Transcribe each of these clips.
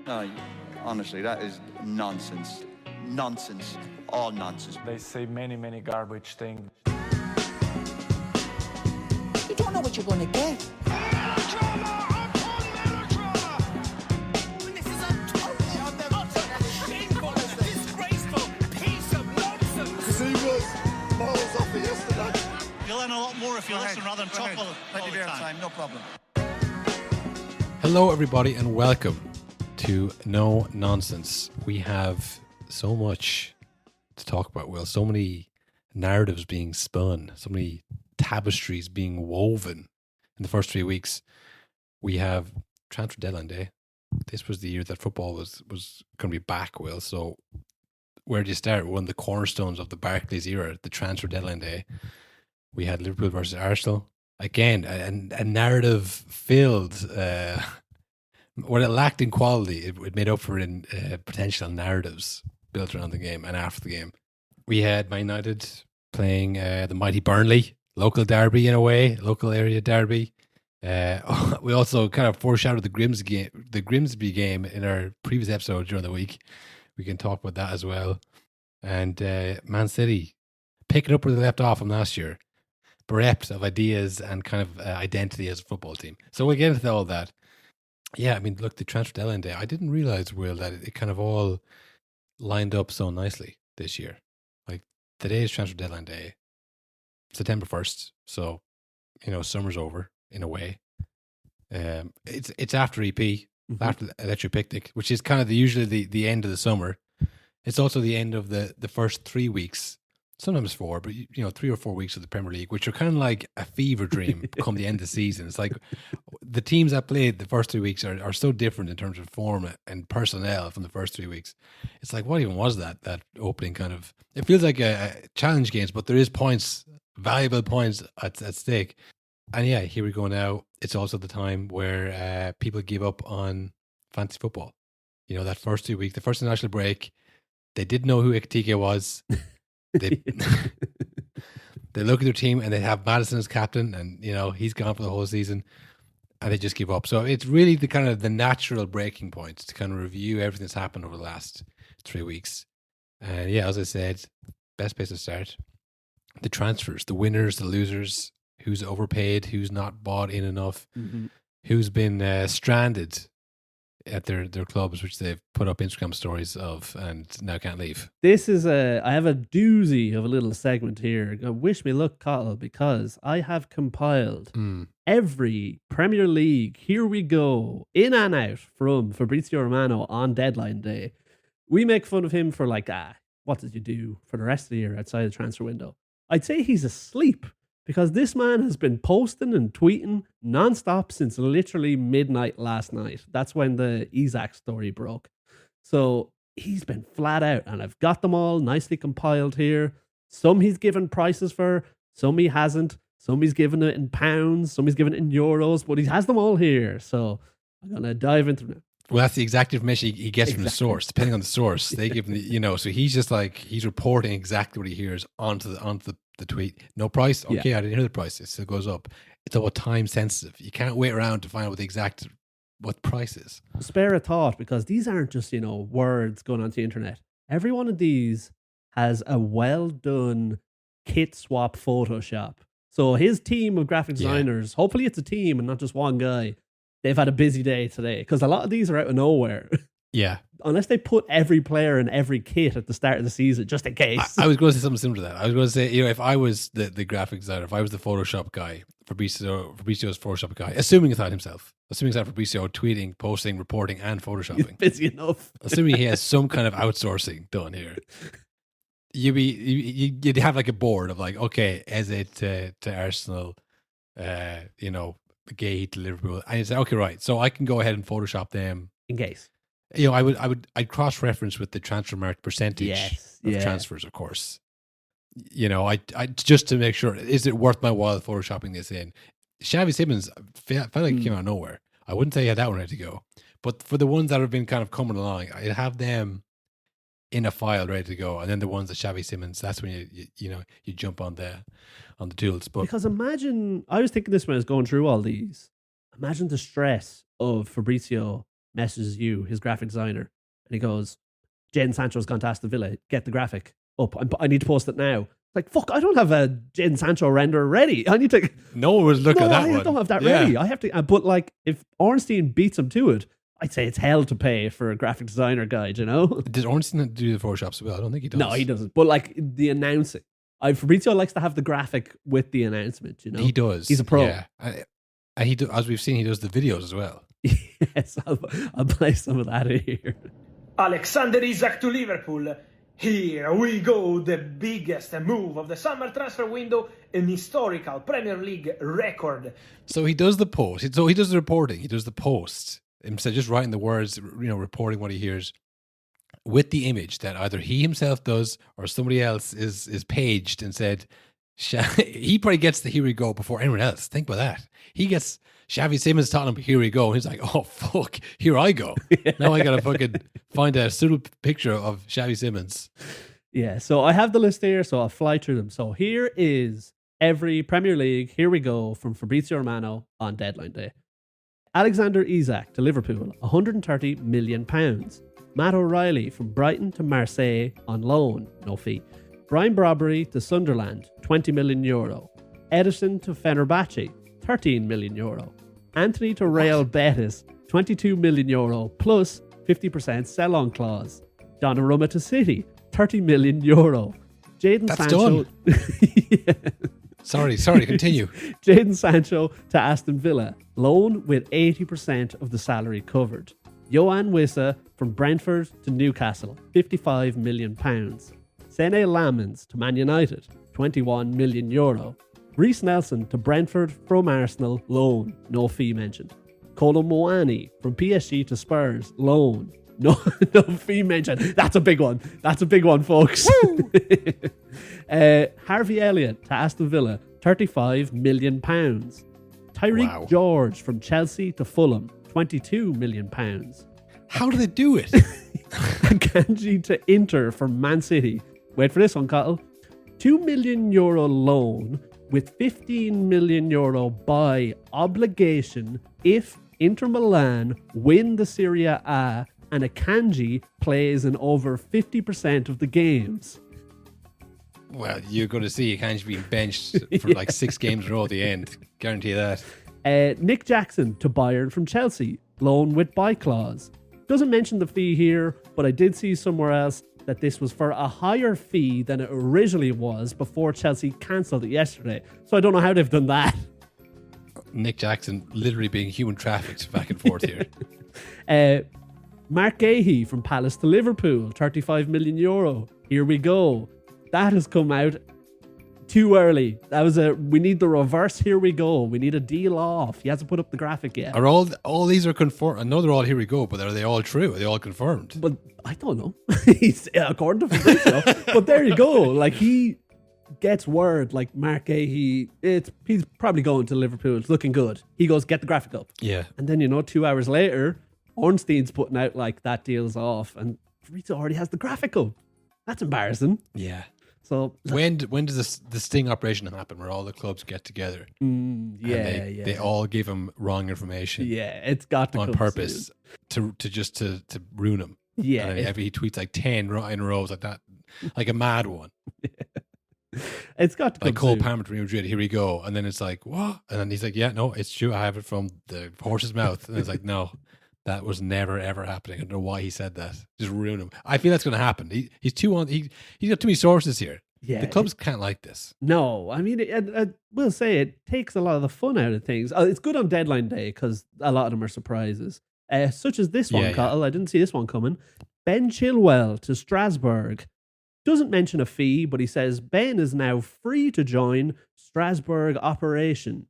No, honestly, that is nonsense. Nonsense. All nonsense. They say many garbage things. You don't know what you're going to get. Melodrama upon melodrama. This is a total, utter, shameful, disgraceful piece of nonsense. Because he was miles off it yesterday. You'll learn a lot more if you listen rather than talk all Plenty the of time. time, no problem. Hello, everybody, and welcome to No Nonsense. We have so much to talk about, Will. So many narratives being spun, so many tapestries being woven in the first 3 weeks. We have transfer deadline day. This was the year that football was going to be back, Will. So where do you start? One of the cornerstones of the Barclays era, the transfer deadline day. We had Liverpool versus Arsenal. Again, a narrative filled. What it lacked in quality, it made up for in potential narratives built around the game and after the game. We had Man United playing the mighty Burnley, local derby in a way, local area derby. We also kind of foreshadowed the Grimsby game in our previous episode during the week. We can talk about that as well. And Man City picking up where they left off from last year, bereft of ideas and kind of identity as a football team. So we'll get into all that. Yeah, I mean, look, the transfer deadline day, I didn't realize, Will, that it kind of all lined up so nicely this year. Like, today is transfer deadline day, September 1st. So, you know, summer's over in a way. It's after EP, after the Electric Picnic, which is kind of usually the end of the summer. It's also the end of the first 3 weeks, sometimes 4, but, you know, 3 or 4 weeks of the Premier League, which are kind of like a fever dream come the end of the season. It's like the teams that played the first 3 weeks are so different in terms of form and personnel from the first 3 weeks. It's like, what even was that opening kind of, it feels like a challenge games, but there is points, valuable points at stake. And yeah, here we go now. It's also the time where people give up on fantasy football. You know, that first 2 weeks, the first international break, they didn't know who Ekitike was. They they look at their team and they have Maddison as captain, and you know he's gone for the whole season, and they just give up. So it's really the kind of the natural breaking point to kind of review everything that's happened over the last 3 weeks. And yeah, as I said, best place to start: the transfers, the winners, the losers, who's overpaid, who's not bought in enough, who's been stranded at their clubs, which they've put up Instagram stories of and now can't leave. This is I have a doozy of a little segment here. Wish me luck, Cottle, because I have compiled every Premier League, here we go, in and out from Fabrizio Romano on deadline day. We make fun of him for like, what did you do for the rest of the year outside the transfer window? I'd say he's asleep, because this man has been posting and tweeting nonstop since literally midnight last night. That's when the Isaac story broke. So he's been flat out, and I've got them all nicely compiled here. Some he's given prices for, some he hasn't. Some he's given it in pounds, some he's given it in euros, but he has them all here. So I'm going to dive into them. Well, that's the exact information he gets from the source. Depending on the source, they give him the, you know, so he's just like, he's reporting exactly what he hears onto the tweet. No price? Okay, I didn't hear the price. It still goes up. It's all time sensitive. You can't wait around to find out what price is. Spare a thought, because these aren't just, you know, words going onto the internet. Every one of these has a well done kit swap Photoshop. So his team of graphic designers, hopefully it's a team and not just one guy, they've had a busy day today, because a lot of these are out of nowhere. Yeah. Unless they put every player in every kit at the start of the season, just in case. I was going to say something similar to that. I was going to say, you know, if I was the graphic designer, if I was the Photoshop guy, Fabrizio's Photoshop guy, assuming it's not himself, assuming it's not Fabrizio tweeting, posting, reporting, and Photoshopping. He's busy enough. Assuming he has some kind of outsourcing done here. You'd have like a board of like, okay, is it to Arsenal, you know, Gay to Liverpool, and you say, okay, right, so I can go ahead and Photoshop them in case. You know, I'd cross-reference with the transfer market percentage of transfers, of course. You know, I just to make sure, is it worth my while photoshopping this in? Xavi Simons felt like he came out of nowhere. I wouldn't say he had that one ready to go, but for the ones that have been kind of coming along, I'd have them in a file ready to go, and then the ones that Xavi Simons, that's when you jump on the tools. But because imagine, I was thinking this when I was going through all these. Imagine the stress of Fabrizio messages you, his graphic designer, and he goes, Jadon Sancho's gone to Aston Villa. Get the graphic up. I need to post it now. Like, fuck, I don't have a Jadon Sancho render ready. I need to... No one was looking at that one. I don't have that ready. I have to... But, like, if Ornstein beats him to it, I'd say it's hell to pay for a graphic designer guide, you know? Did Ornstein do the Photoshop as well? I don't think he does. No, he doesn't. But, like, the announcing. Fabrizio likes to have the graphic with the announcement, you know? He does. He's a pro. Yeah. And as we've seen, he does the videos as well. Yes, I'll play some of that here. Alexander Isak to Liverpool. Here we go, the biggest move of the summer transfer window, an historical Premier League record. So he does the post. So he does the reporting. He does the post. Instead of just writing the words, reporting what he hears with the image that either he himself does or somebody else is paged and said, he probably gets the here we go before anyone else. Think about that. He gets Xavi Simons telling him, here we go. And he's like, oh, fuck, here I go. Now I got to fucking find a suitable picture of Xavi Simons. Yeah, so I have the list here, so I'll fly through them. So here is every Premier League, here we go, from Fabrizio Romano on deadline day. Alexander Isak to Liverpool, £130 million. Matt O'Reilly from Brighton to Marseille on loan, no fee. Brian Brobbery to Sunderland, €20 million. Edison to Fenerbahce, €13 million. Anthony to Real Betis, €22 million plus 50% sell-on clause. Donnarumma to City, €30 million. Jadon That's Sancho. done. Yeah. Sorry, continue. Jadon Sancho to Aston Villa, loan with 80% of the salary covered. Johan Wissa from Brentford to Newcastle, £55 million. Sene Lamens to Man United, €21 million. Reece Nelson to Brentford from Arsenal, loan, no fee mentioned. Kolo Muani from PSG to Spurs, loan, no fee mentioned. That's a big one. That's a big one, folks. Harvey Elliott to Aston Villa, £35 million. Tyreek George from Chelsea to Fulham, £22 million. How do they do it? Kanji to Inter from Man City. Wait for this one, Cottle. €2 million loan with €15 million by obligation if Inter Milan win the Serie A and Akanji plays in over 50% of the games. Well, you're going to see Akanji being benched for like 6 games in a row at the end. Guarantee that. Nick Jackson to Bayern from Chelsea, loan with buy clause. Doesn't mention the fee here, but I did see somewhere else that this was for a higher fee than it originally was before Chelsea cancelled it yesterday. So I don't know how they've done that. Nick Jackson literally being human trafficked back and forth here. Mark Gahey from Palace to Liverpool, €35 million. Here we go. That has come out too early. That was we need the reverse here we go. We need a deal off. He hasn't put up the graphic yet. Are all these are confirmed? I know they're all here we go, but are they all true? Are they all confirmed? But I don't know. According to Fabrizio. But there you go. Like, he gets word, like Mark Gahey, he's probably going to Liverpool. It's looking good. He goes, get the graphic up. Yeah. And then, 2 hours later, Ornstein's putting out like that deal's off, and Fabrizio already has the graphic up. That's embarrassing. Yeah. So when does the sting operation happen where all the clubs get together? They all give him wrong information. Yeah, it's got to on come purpose soon. to ruin him. Yeah, and then he tweets like 10 in a row like that, like a mad one. It's got to come like Cole soon. Palmer to Real Madrid. Here we go, and then it's like what? And then he's like, yeah, no, it's true. I have it from the horse's mouth. And it's like, no. That was never ever happening. I don't know why he said that. Just ruin him. I feel that's going to happen. He's too on. He's got too many sources here. Yeah, the clubs can't like this. No, I mean, I will say it takes a lot of the fun out of things. It's good on deadline day because a lot of them are surprises, such as this one, Cottle. I didn't see this one coming. Ben Chilwell to Strasbourg. Doesn't mention a fee, but he says Ben is now free to join Strasbourg operation.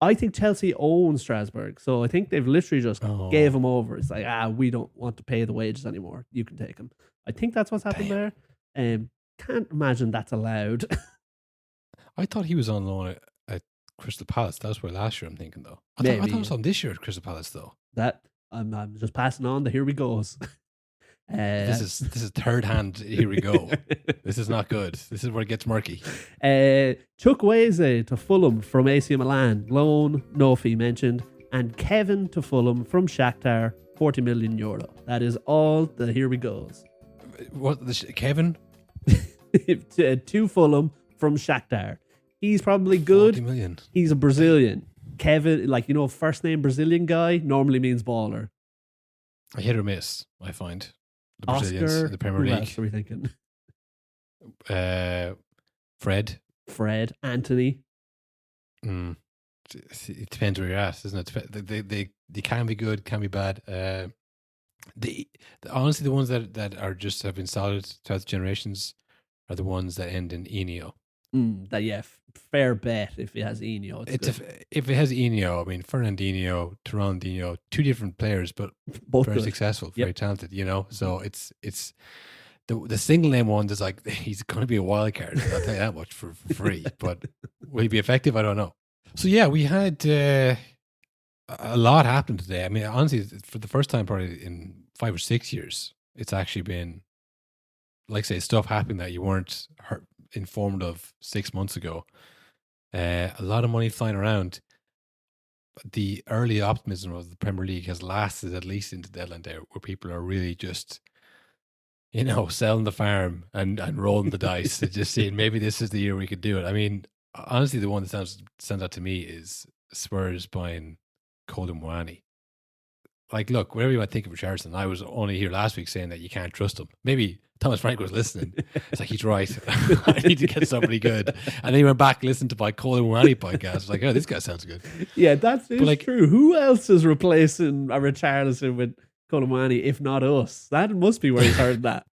I think Chelsea own Strasbourg, so I think they've literally just gave him over. It's like, we don't want to pay the wages anymore. You can take him. I think that's what's happened there. Can't imagine that's allowed. I thought he was on loan at Crystal Palace. That was where last year, I'm thinking, though. I thought it was on this year at Crystal Palace, though. That I'm just passing on the here we goes. This is third hand. Here we go. This is not good. This is where it gets murky. Chukwueze to Fulham from AC Milan, loan, no fee mentioned, and Kevin to Fulham from Shakhtar, €40 million. That is all the here we goes. What Kevin? To Fulham from Shakhtar. He's probably good. 40 million. He's a Brazilian. Kevin, like, first name Brazilian guy normally means baller. A hit or miss, I find. The Brazilians Oscar, in the Premier who League. else are we thinking? Fred. Anthony. It depends where you're at, doesn't it? They can be good, can be bad. Honestly, the ones that are just have been solid throughout the generations are the ones that end in Enio. Fair bet if it has Enio. If it has Enio, I mean Fernandinho, Torrandinho, two different players, but both very good. successful, very talented. So it's the single name one is like he's going to be a wild card. I'll tell you that much for free. But will he be effective? I don't know. So yeah, we had a lot happen today. I mean, honestly, for the first time probably in 5 or 6 years, it's actually been, like say, stuff happening that you weren't informed of 6 months ago. A lot of money flying around. The early optimism of the Premier League has lasted at least into deadline day, where people are really just, selling the farm and rolling the dice and just saying maybe this is the year we could do it. I mean, honestly, the one that stands out to me is Spurs buying Colin Mwani. Like, look, whatever you might think of Richardson, I was only here last week saying that you can't trust him. Maybe Thomas Frank was listening. It's like, he's right. I need to get somebody good. And then he went back and listened to my Colin Mwani podcast. I was like, oh, this guy sounds good. Yeah, that's true. Who else is replacing a Richarlison with Colin Mwani if not us? That must be where he's heard that.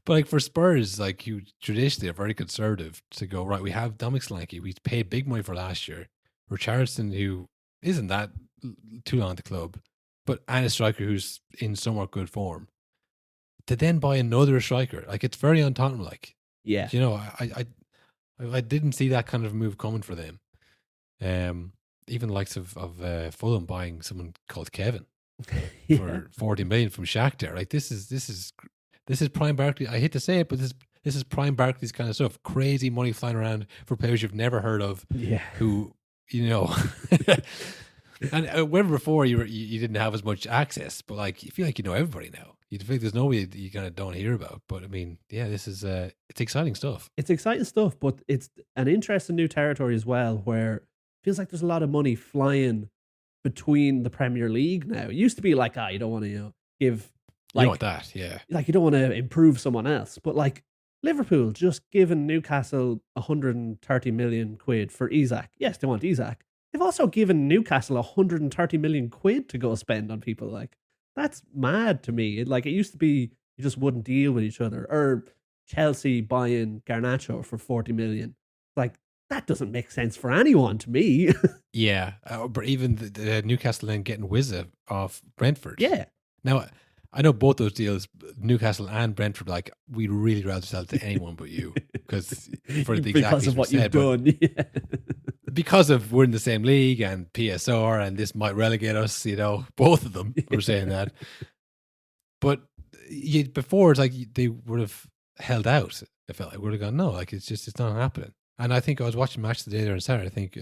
But like for Spurs, like you traditionally are very conservative to go, right, we have Dominic Solanke, we paid big money for last year. Richarlison, who isn't that too long at the club, and a striker who's in somewhat good form. To then buy another striker, like it's very on Tottenham, like. Yeah. I didn't see that kind of move coming for them. Even the likes of Fulham buying someone called Kevin for 40 million from Shakhtar. Like this is prime Barkley. I hate to say it, but this is prime Barkley's kind of stuff. Crazy money flying around for players you've never heard of. Yeah. Who and wherever before you didn't have as much access, but like you feel like you know everybody now. You feel like there's nobody that you kind of don't hear about. But I mean, yeah, this is it's exciting stuff. It's exciting stuff, but it's an interesting new territory as well, where it feels like there's a lot of money flying between the Premier League now. It used to be like, you don't want to give like you want that, yeah. Like you don't want to improve someone else, but like Liverpool just given Newcastle 130 million quid for Isak. Yes, they want Isak. They've also given Newcastle 130 million quid to go spend on people. Like, that's mad to me. It used to be you just wouldn't deal with each other. Or Chelsea buying Garnacho for 40 million. Like, that doesn't make sense for anyone to me. Yeah. But even the Newcastle then getting Wizza off Brentford. Yeah. Now, I know both those deals, Newcastle and Brentford, like, we'd really rather sell it to anyone but you. Because for the because of what you've done. Yeah. Because of we're in the same league and PSR and this might relegate us, both of them were saying that. But before, it's like they would have held out. I felt like would have gone, no, like it's not happening. And I think I was watching match today there on Saturday. I think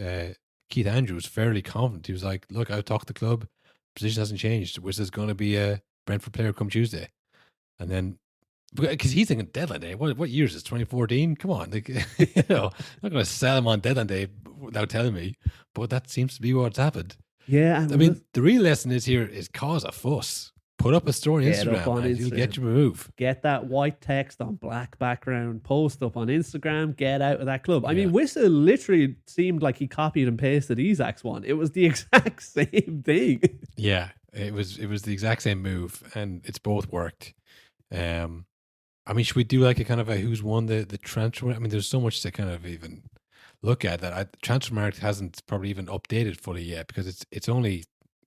Keith Andrews was fairly confident. He was like, look, I've talked to the club. Position hasn't changed. Which is going to be a Brentford player come Tuesday. And then, because he's thinking deadline day. What year is this? 2014? Come on. Like, I'm not going to sell him on deadline day without telling me. But that seems to be what's happened. Yeah. I mean, the real lesson is here is cause a fuss. Put up a story on Instagram and you'll get your move. Get that white text on black background, post up on Instagram, get out of that club. I mean, Whistle literally seemed like he copied and pasted Isak's one. It was the exact same thing. Yeah, it was the exact same move and it's both worked. I mean, should we do like a kind of a who's won the transfer? I mean, there's so much to kind of even look at that. Transfer market hasn't probably even updated fully yet because it's only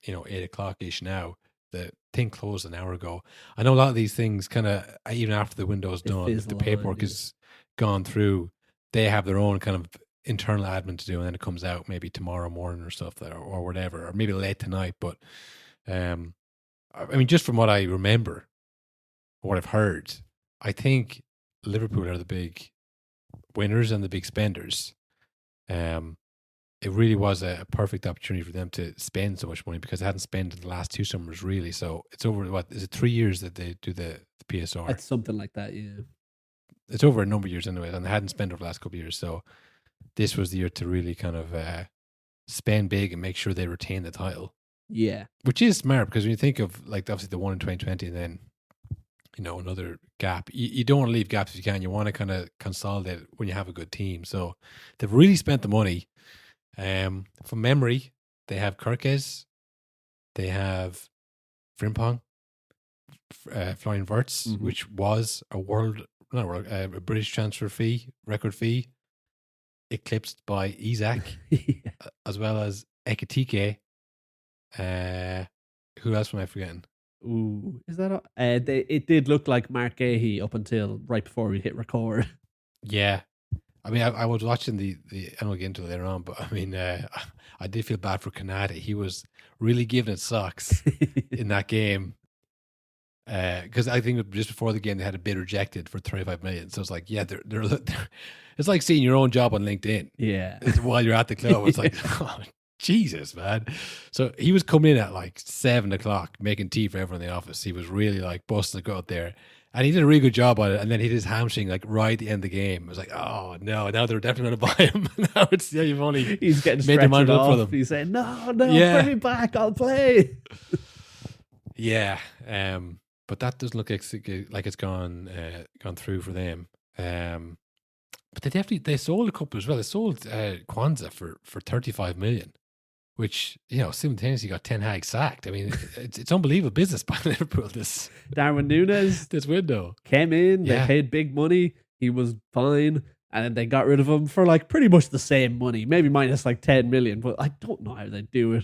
8:00ish now. The thing closed an hour ago. I know a lot of these things kind of, even after the window's done, if the paperwork is gone through, they have their own kind of internal admin to do, and then it comes out maybe tomorrow morning or stuff or whatever, or maybe late tonight. But I mean, just from what I remember, what I've heard, I think Liverpool are the big winners and the big spenders. it really was a perfect opportunity for them to spend so much money because they hadn't spent in the last 2 summers really. So it's over, what is it, 3 years that they do the PSR? It's something like that, yeah. It's over a number of years anyway, and they hadn't spent over the last couple of years. So this was the year to really kind of spend big and make sure they retain the title. Yeah. Which is smart because when you think of like obviously the one in 2020 and then, you know, another gap, you don't want to leave gaps if you can. You want to kind of consolidate when you have a good team. So they've really spent the money. From memory, they have Kirkes, they have Frimpong, Florian Wirtz, which was a British transfer fee, record fee, eclipsed by Isak, as well as Ekitike. Who else am I forgetting? Ooh, is that it did look like Mark Gahey up until right before we hit record. Yeah. I mean, I was watching and we'll get into it later on, but I mean, I did feel bad for Kanata. He was really giving it socks in that game. Because I think just before the game, they had a bid rejected for 35 million. So it's like, yeah, they're it's like seeing your own job on LinkedIn. Yeah. While you're at the club. It's like, oh, Jesus, man. So he was coming in at like 7 o'clock, making tea for everyone in the office. He was really like busting the gut there. And he did a really good job on it. And then he hit his hamstring like right at the end of the game. It was like, oh no, now they're definitely going to buy him. Now it's, yeah, you've only he's getting made their mind off. up for them. He's saying, no, Yeah. bring me back, I'll play. Yeah. But that doesn't look like it's gone through for them. But they sold a couple as well. They sold Kwanzaa for 35 million. Which, you know, simultaneously got Ten Hag sacked. I mean, it's unbelievable business by Liverpool this Darwin Núñez this window came in, they paid big money, he was fine, and then they got rid of him for like pretty much the same money, maybe minus like 10 million, but I don't know how they do it.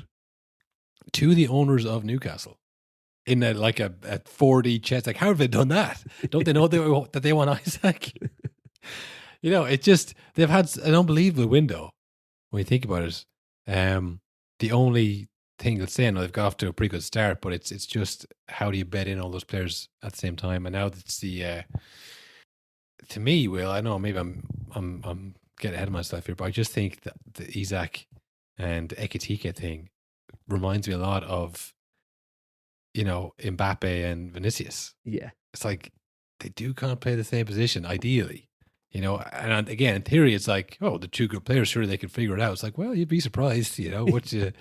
To the owners of Newcastle in a 4D chest. Like, how have they done that? Don't they know that they want Isaac? You know, it just, they've had an unbelievable window when you think about it. The only thing that's saying, they've got off to a pretty good start, but it's just how do you bed in all those players at the same time? And now it's to me, Will, I know maybe I'm getting ahead of myself here, but I just think that the Isak and Ekitike thing reminds me a lot of, you know, Mbappe and Vinicius. Yeah, it's like they do kind of play the same position ideally. You know, and again, in theory, it's like, oh, the two good players, sure, they can figure it out. It's like, well, you'd be surprised, you know, what you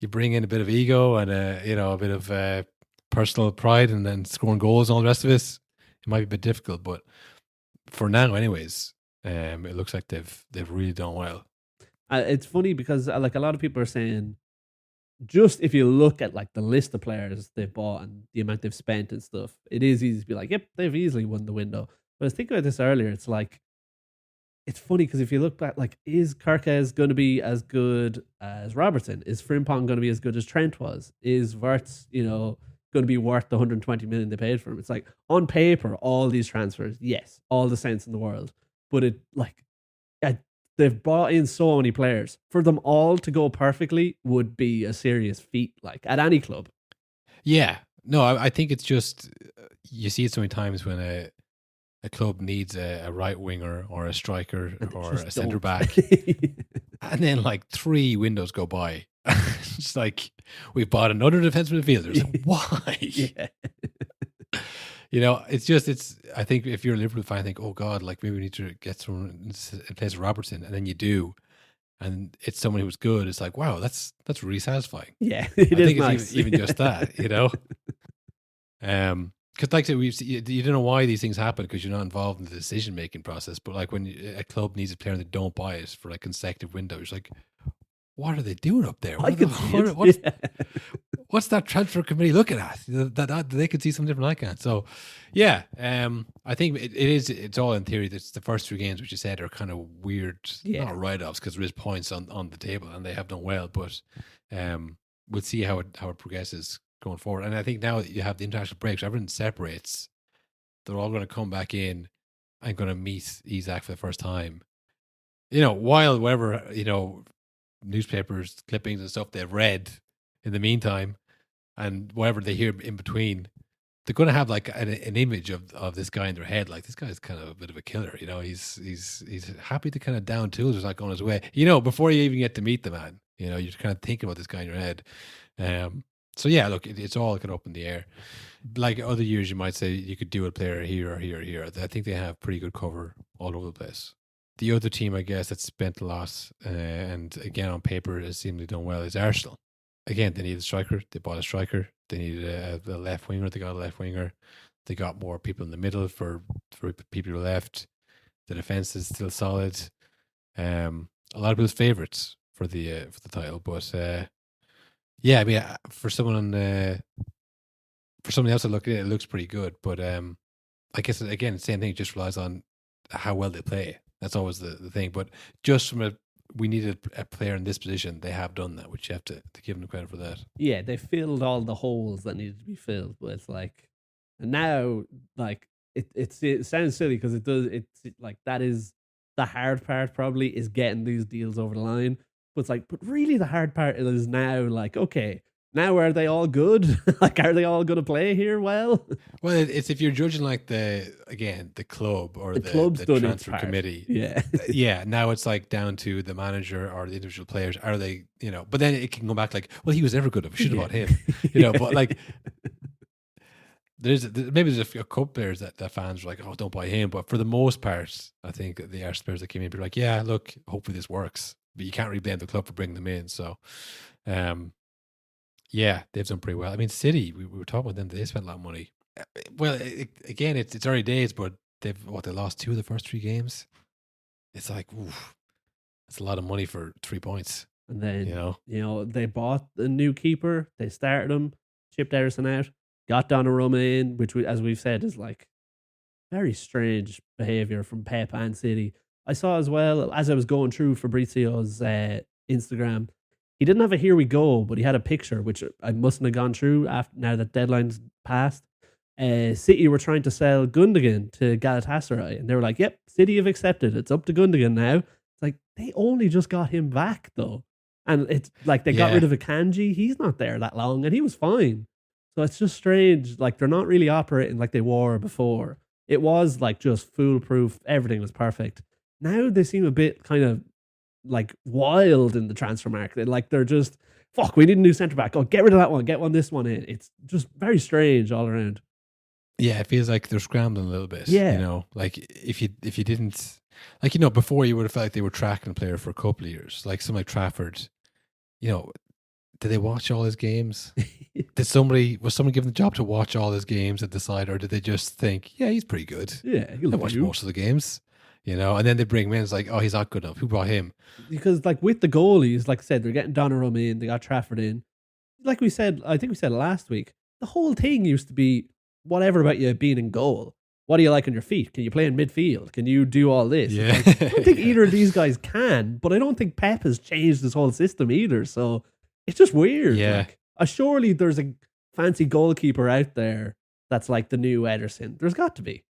bring in a bit of ego and a bit of personal pride, and then scoring goals and all the rest of it. It might be a bit difficult, but for now, anyways, it looks like they've really done well. It's funny because like a lot of people are saying, just if you look at like the list of players they've bought and the amount they've spent and stuff, it is easy to be like, yep, they've easily won the window. But I was thinking about this earlier. It's like, it's funny because if you look back, like, is Kirkes going to be as good as Robertson? Is Frimpong going to be as good as Trent was? Is Wirtz, going to be worth the 120 million they paid for him? It's like, on paper, all these transfers, yes, all the sense in the world. But they've brought in so many players. For them all to go perfectly would be a serious feat, like, at any club. Yeah. No, I think it's just, you see it so many times when a club needs a right winger or a striker or a centre back, and then like 3 windows go by. It's like, we've bought another defensive midfielder. It's like, why? Yeah. I think if you're a Liverpool fan, I think, oh God, like maybe we need to get someone in place of Robertson, and then you do, and it's someone who's good. It's like, wow, that's really satisfying. Yeah, I think it's nice. even just that, Because like I said, you don't know why these things happen because you're not involved in the decision making process. But like when a club needs a player and they don't buy it for like consecutive windows, like, what are they doing up there? What's that transfer committee looking at? That they could see something different I can't. So, yeah, I think it's all in theory. It's the first 3 games, which you said, are kind of weird, not write-offs because there is points on the table and they have done well. But we'll see how it progresses going forward. And I think now that you have the international breaks, everyone separates. They're all going to come back in and going to meet Isak for the first time. While whatever, newspapers, clippings and stuff they've read in the meantime, and whatever they hear in between, they're going to have like an image of this guy in their head. Like, this guy's kind of a bit of a killer, you know. He's happy to kind of down tools. It's not going his way, you know. Before you even get to meet the man, you know, you're kind of thinking about this guy in your head. So yeah, look, it's all kind of up in the air. Like other years, you might say you could do a player here or here or here. I think they have pretty good cover all over the place. The other team, I guess, that spent a lot and again on paper has seemingly done well is Arsenal. Again, they needed a striker. They bought a striker. They needed a left winger. They got a left winger. They got more people in the middle for people who left. The defense is still solid. A lot of people's favourites for the title, but yeah, I mean, for somebody else to look at it, it looks pretty good. But I guess again, same thing. It just relies on how well they play. That's always the thing. But just from we needed a player in this position, they have done that, which you have to give them credit for that. Yeah, they filled all the holes that needed to be filled. But it's like, and now, like, it sounds silly because it does. It's like that is the hard part. Probably is getting these deals over the line. But it's like, but really, the hard part is now. Like, okay, now are they all good? Like, are they all going to play here? Well, it's if you're judging like the club or the transfer committee. Yeah, yeah. Now it's like down to the manager or the individual players. Are they, you know? But then it can go back like, well, he was never good. We should have bought him, you know. But like, there's a couple players that fans are like, oh, don't buy him. But for the most part, I think the Arsenal players that came in be like, yeah, look, hopefully this works. But you can't really blame the club for bringing them in. So, yeah, they've done pretty well. I mean, City, we were talking about them. They spent a lot of money. Well, again, it's early days, but they lost 2 of the first 3 games. It's like, oof, that's a lot of money for 3 points. And then you know they bought a new keeper. They started him, shipped Ederson out, got Donnarumma in, which as we've said is like very strange behavior from Pep and City. I saw as well as I was going through Fabrizio's Instagram. He didn't have a here we go, but he had a picture, which I mustn't have gone through after now that deadline's passed. City were trying to sell Gundogan to Galatasaray, and they were like, yep, City have accepted. It's up to Gundogan now. It's like, they only just got him back, though. And it's like they got rid of Akanji. He's not there that long, and he was fine. So it's just strange. Like, they're not really operating like they were before. It was like just foolproof. Everything was perfect. Now they seem a bit kind of like wild in the transfer market. Like they're just, fuck, we need a new centre back. Oh, get rid of that one. Get this one in. It's just very strange all around. Yeah, it feels like they're scrambling a little bit. Yeah. You know, like if you didn't, like, you know, before you would have felt like they were tracking a player for a couple of years. Like something like Trafford, you know, did they watch all his games? Was someone given the job to watch all his games and decide, or did they just think, yeah, he's pretty good? Yeah, he'll watch most of the games. You know, and then they bring him in. It's like, oh, he's not good enough. Who brought him? Because, like, with the goalies, like I said, they're getting Donnarumma in. They got Trafford in. Like we said, I think we said it last week. The whole thing used to be whatever about you being in goal. What do you like on your feet? Can you play in midfield? Can you do all this? Yeah. Like, I don't think either of these guys can, but I don't think Pep has changed his whole system either. So it's just weird. Yeah. Like, surely there's a fancy goalkeeper out there that's like the new Ederson. There's got to be.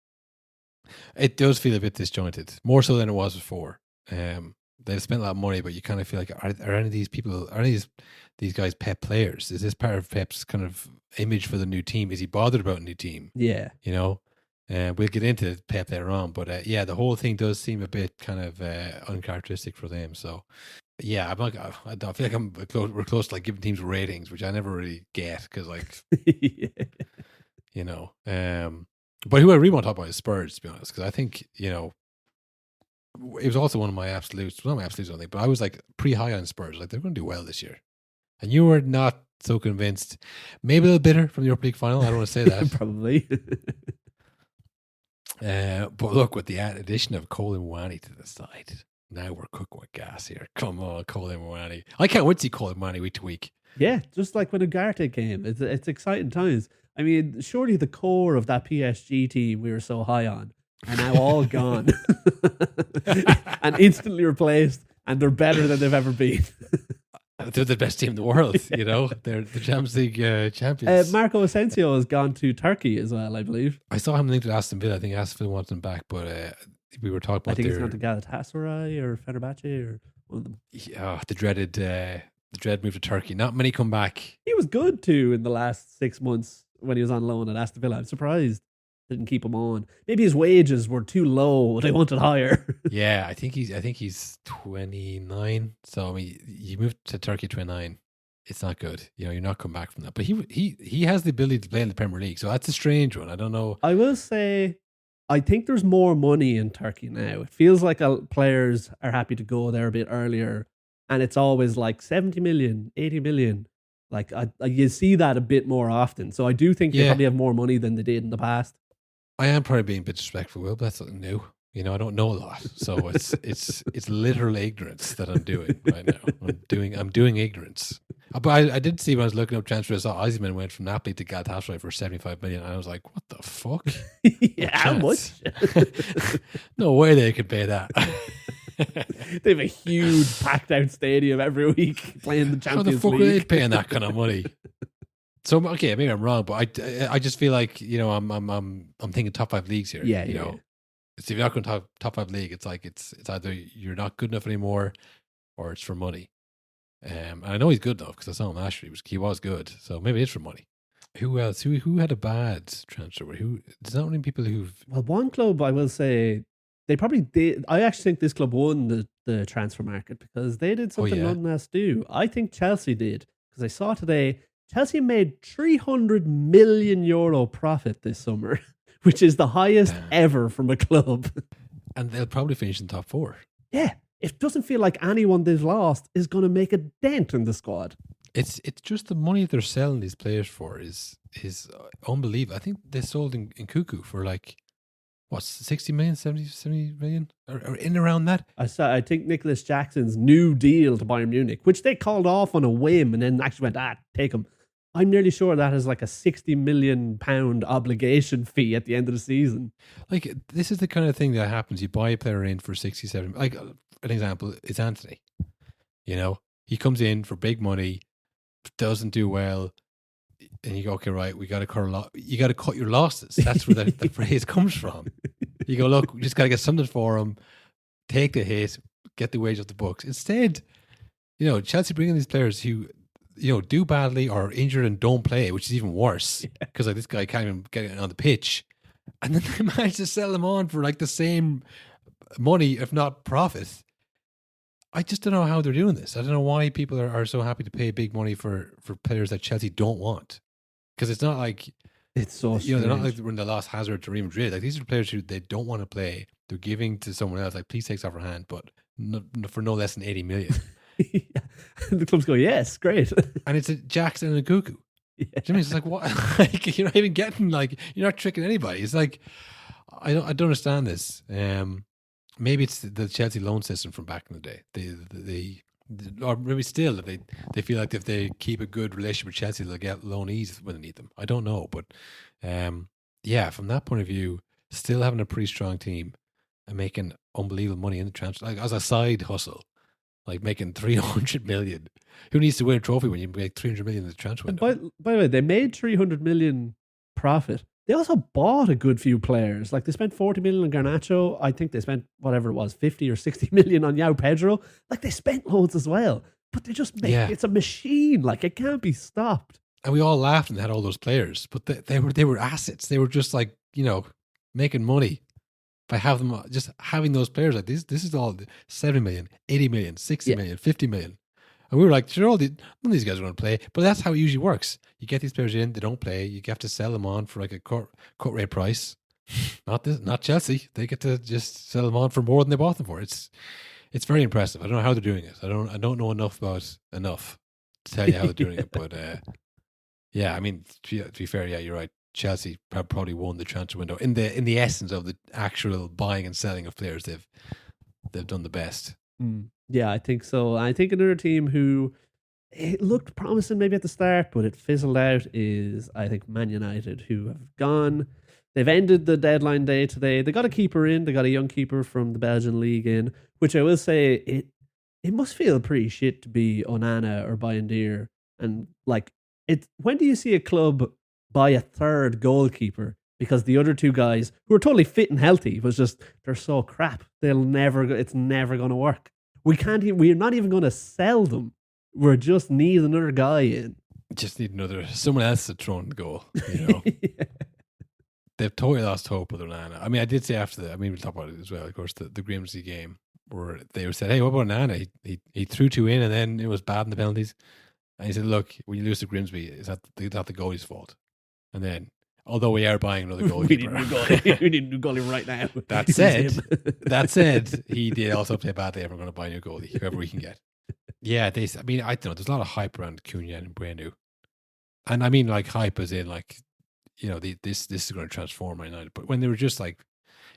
It does feel a bit disjointed, more so than it was before. They spent a lot of money, but you kind of feel like, are any of these people, are any of these guys Pep players? Is this part of Pep's kind of image for the new team? Is he bothered about a new team? Yeah. You know, we'll get into Pep later on, but yeah, the whole thing does seem a bit kind of uncharacteristic for them. So yeah, I don't feel like we're close to like giving teams ratings, which I never really get because like, Yeah. you know, but who I really want to talk about is Spurs, to be honest, because I think, you know, it was also one of my absolutes, not my absolutes, I don't think, but I was like pretty high on Spurs. Like, they're going to do well this year. And you were not so convinced. Maybe a little bitter from the Europa League final. I don't want to say that. Probably. But look, with the addition of Cole Mwani to the side, now we're cooking with gas here. Come on, Cole Mwani. I can't wait to see Cole Mwani week to week. Yeah, just like when Ugarte came. It's exciting times. I mean, surely the core of that PSG team we were so high on are now all gone and instantly replaced, and they're better than they've ever been. They're the best team in the world, you know. They're the Champions League champions. Marco Asensio has gone to Turkey as well, I believe. I saw him linked to Aston Villa. I think Aston Villa wants him back, but we were talking about I think it's not to Galatasaray or Fenerbahce or one of them. Yeah, the dread move to Turkey. Not many come back. He was good too in the last 6 months when he was on loan at Aston Villa. I'm surprised they didn't keep him on. Maybe his wages were too low. They wanted higher. Yeah, I think he's 29. So I mean, you moved to Turkey at 29. It's not good. You know, you're not coming back from that. But he has the ability to play in the Premier League. So that's a strange one. I don't know. I will say, I think there's more money in Turkey now. It feels like players are happy to go there a bit earlier. And it's always like 70 million, 80 million. Like you see that a bit more often. So I do think they probably have more money than they did in the past. I am probably being a bit disrespectful, Will, but that's something new. You know, I don't know a lot. So it's literal ignorance that I'm doing right now. I'm doing ignorance. But I did see when I was looking up transfers, I saw Osimhen went from Napoli to Galatasaray for 75 million. And I was like, what the fuck? Yeah, how much? No way they could pay that. They have a huge packed out stadium every week playing the Champions League. How the fuck are they paying that kind of money? So okay, maybe I'm wrong, but I just feel like, you know, I'm thinking top 5 leagues here. Yeah, you know, if you're not going to top 5 league, it's like it's either you're not good enough anymore, or it's for money. And I know he's good enough because I saw him last year. He was good, so maybe it's for money. Who else? Who had a bad transfer? There's not many people who've. Well, one club I will say they probably did. I actually think this club won the transfer market because they did something none else do. I think Chelsea did because I saw today Chelsea made €300 million profit this summer, which is the highest ever from a club. And they'll probably finish in top 4. Yeah. It doesn't feel like anyone they've lost is going to make a dent in the squad. It's just the money they're selling these players for is unbelievable. I think they sold in Cuckoo for like, what, 60 million, 70 million? Or in around that? I think Nicholas Jackson's new deal to Bayern Munich, which they called off on a whim and then actually went, take him. I'm nearly sure that is like a £60 million obligation fee at the end of the season. Like, this is the kind of thing that happens. You buy a player in for 67. Like, an example is Anthony. You know, he comes in for big money, doesn't do well, and you go, okay, right, you got to cut your losses. That's where the phrase comes from. You go, look, we just got to get something for him, take the hit, get the wage off the books. Instead, you know, Chelsea bring in these players who, you know, do badly or are injured and don't play, which is even worse because like this guy can't even get on the pitch, and then they manage to sell them on for like the same money, if not profit. I just don't know how they're doing this. I don't know why people are so happy to pay big money for players that Chelsea don't want. Because it's not like it's so strange. You know, they're not like when they lost Hazard to Real Madrid. Like, these are players who they don't want to play. They're giving to someone else. Like, please take this off our hand, but for no less than 80 million. And the clubs go, yes, great. And it's a Jackson and a Cuckoo. Yeah. Do you know what I mean? It's like, what? Like, you're not even getting, like, you're not tricking anybody. It's like, I don't understand this. Maybe it's the Chelsea loan system from back in the day. They or maybe still they feel like if they keep a good relationship with Chelsea, they'll get loanees when they need them. I don't know, but yeah, from that point of view, still having a pretty strong team and making unbelievable money in the transfer, like as a side hustle, like making 300 million. Who needs to win a trophy when you make 300 million in the transfer window? By the way, they made 300 million profit. They also bought a good few players. Like, they spent 40 million on Garnacho. I think they spent whatever it was, 50 or 60 million on João Pedro. Like, they spent loads as well. But they just make it's a machine. Like, it can't be stopped. And we all laughed and had all those players, but they were assets. They were just like, you know, making money by having those players. Like, this is all 70 million, 80 million, 60 million, 50 million. And we were like, sure, none of these guys are going to play. But that's how it usually works. You get these players in, they don't play. You have to sell them on for like a cut rate price. Not Chelsea. They get to just sell them on for more than they bought them for. It's very impressive. I don't know how they're doing it. I don't know enough to tell you how they're doing it. But yeah, I mean, to be fair, yeah, you're right. Chelsea probably won the transfer window in the essence of the actual buying and selling of players. They've done the best. Yeah, I think so. I think another team who it looked promising maybe at the start, but it fizzled out is, I think, Man United, who have gone. They've ended the deadline day today. They got a keeper in. They got a young keeper from the Belgian league in, which I will say it must feel pretty shit to be Onana or Bayindir. And like, when do you see a club buy a third goalkeeper because the other two guys who are totally fit and healthy was just, they're so crap. It's never going to work. We're not even going to sell them. We just need another guy in. Just need someone else to throw in the goal. You know, they've totally lost hope with Onana. I mean, I did say after that. I mean, we'll talk about it as well. Of course, the Grimsby game where they were said, "Hey, what about Onana? He threw 2 in, and then it was bad in the penalties." And he said, "Look, when you lose to Grimsby, it's not the goalie's fault." And then, although we are buying another goalkeeper, we need a new goalie right now. That said, he did also play badly. We're going to buy a new goalie, whoever we can get. Yeah, I don't know. There's a lot of hype around Cunha and Bueno. And I mean, like, hype as in, like, you know, this is going to transform Man United. But when they were just like,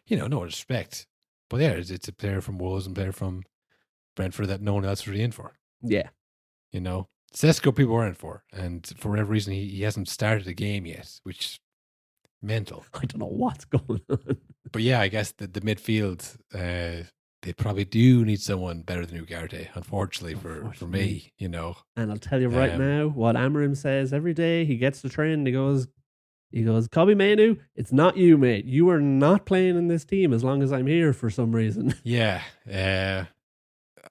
you know, no respect. But yeah, it's a player from Wolves and a player from Brentford that no one else was really in for. Yeah. You know, Sesko people were in for. And for whatever reason, he hasn't started a game yet, which mental. I don't know what's going on. But yeah, I guess the midfield, they probably do need someone better than Ugarte, unfortunately for me, you know. And I'll tell you right now, what Amarim says every day, he gets the train, he goes, Kobe Mainu, it's not you, mate. You are not playing in this team as long as I'm here for some reason. Yeah.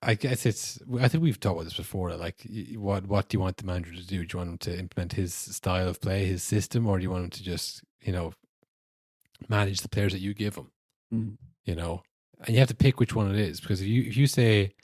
I guess I think we've talked about this before. Like, what do you want the manager to do? Do you want him to implement his style of play, his system, or do you want him to just, you know, manage the players that you give him? You know, and you have to pick which one it is, because if you say,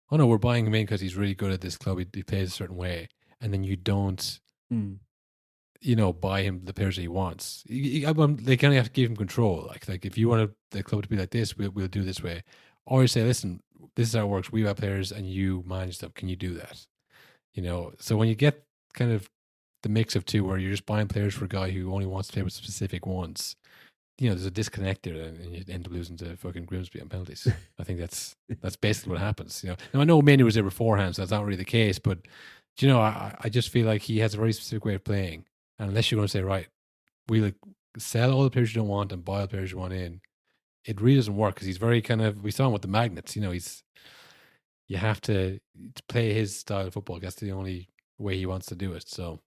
"Oh no, we're buying him in because he's really good at this club, he plays a certain way," and then you don't, you know, buy him the players that he wants, they kind of have to give him control. Like if you want the club to be like this, we'll do this way, or you say, "Listen, this is how it works. We have players and you manage them. Can you do that?" You know, so when you get kind of the mix of two, where you're just buying players for a guy who only wants to play with specific ones, you know, there's a disconnect there, and you end up losing to fucking Grimsby on penalties. I think that's basically what happens. You know, now I know Manu was there beforehand, so that's not really the case. But you know, I just feel like he has a very specific way of playing, and unless you're going to say, right, we'll sell all the players you don't want and buy all the players you want in, it really doesn't work, because he's very kind of, we saw him with the magnets. You know, you have to play his style of football. That's the only way he wants to do it. So.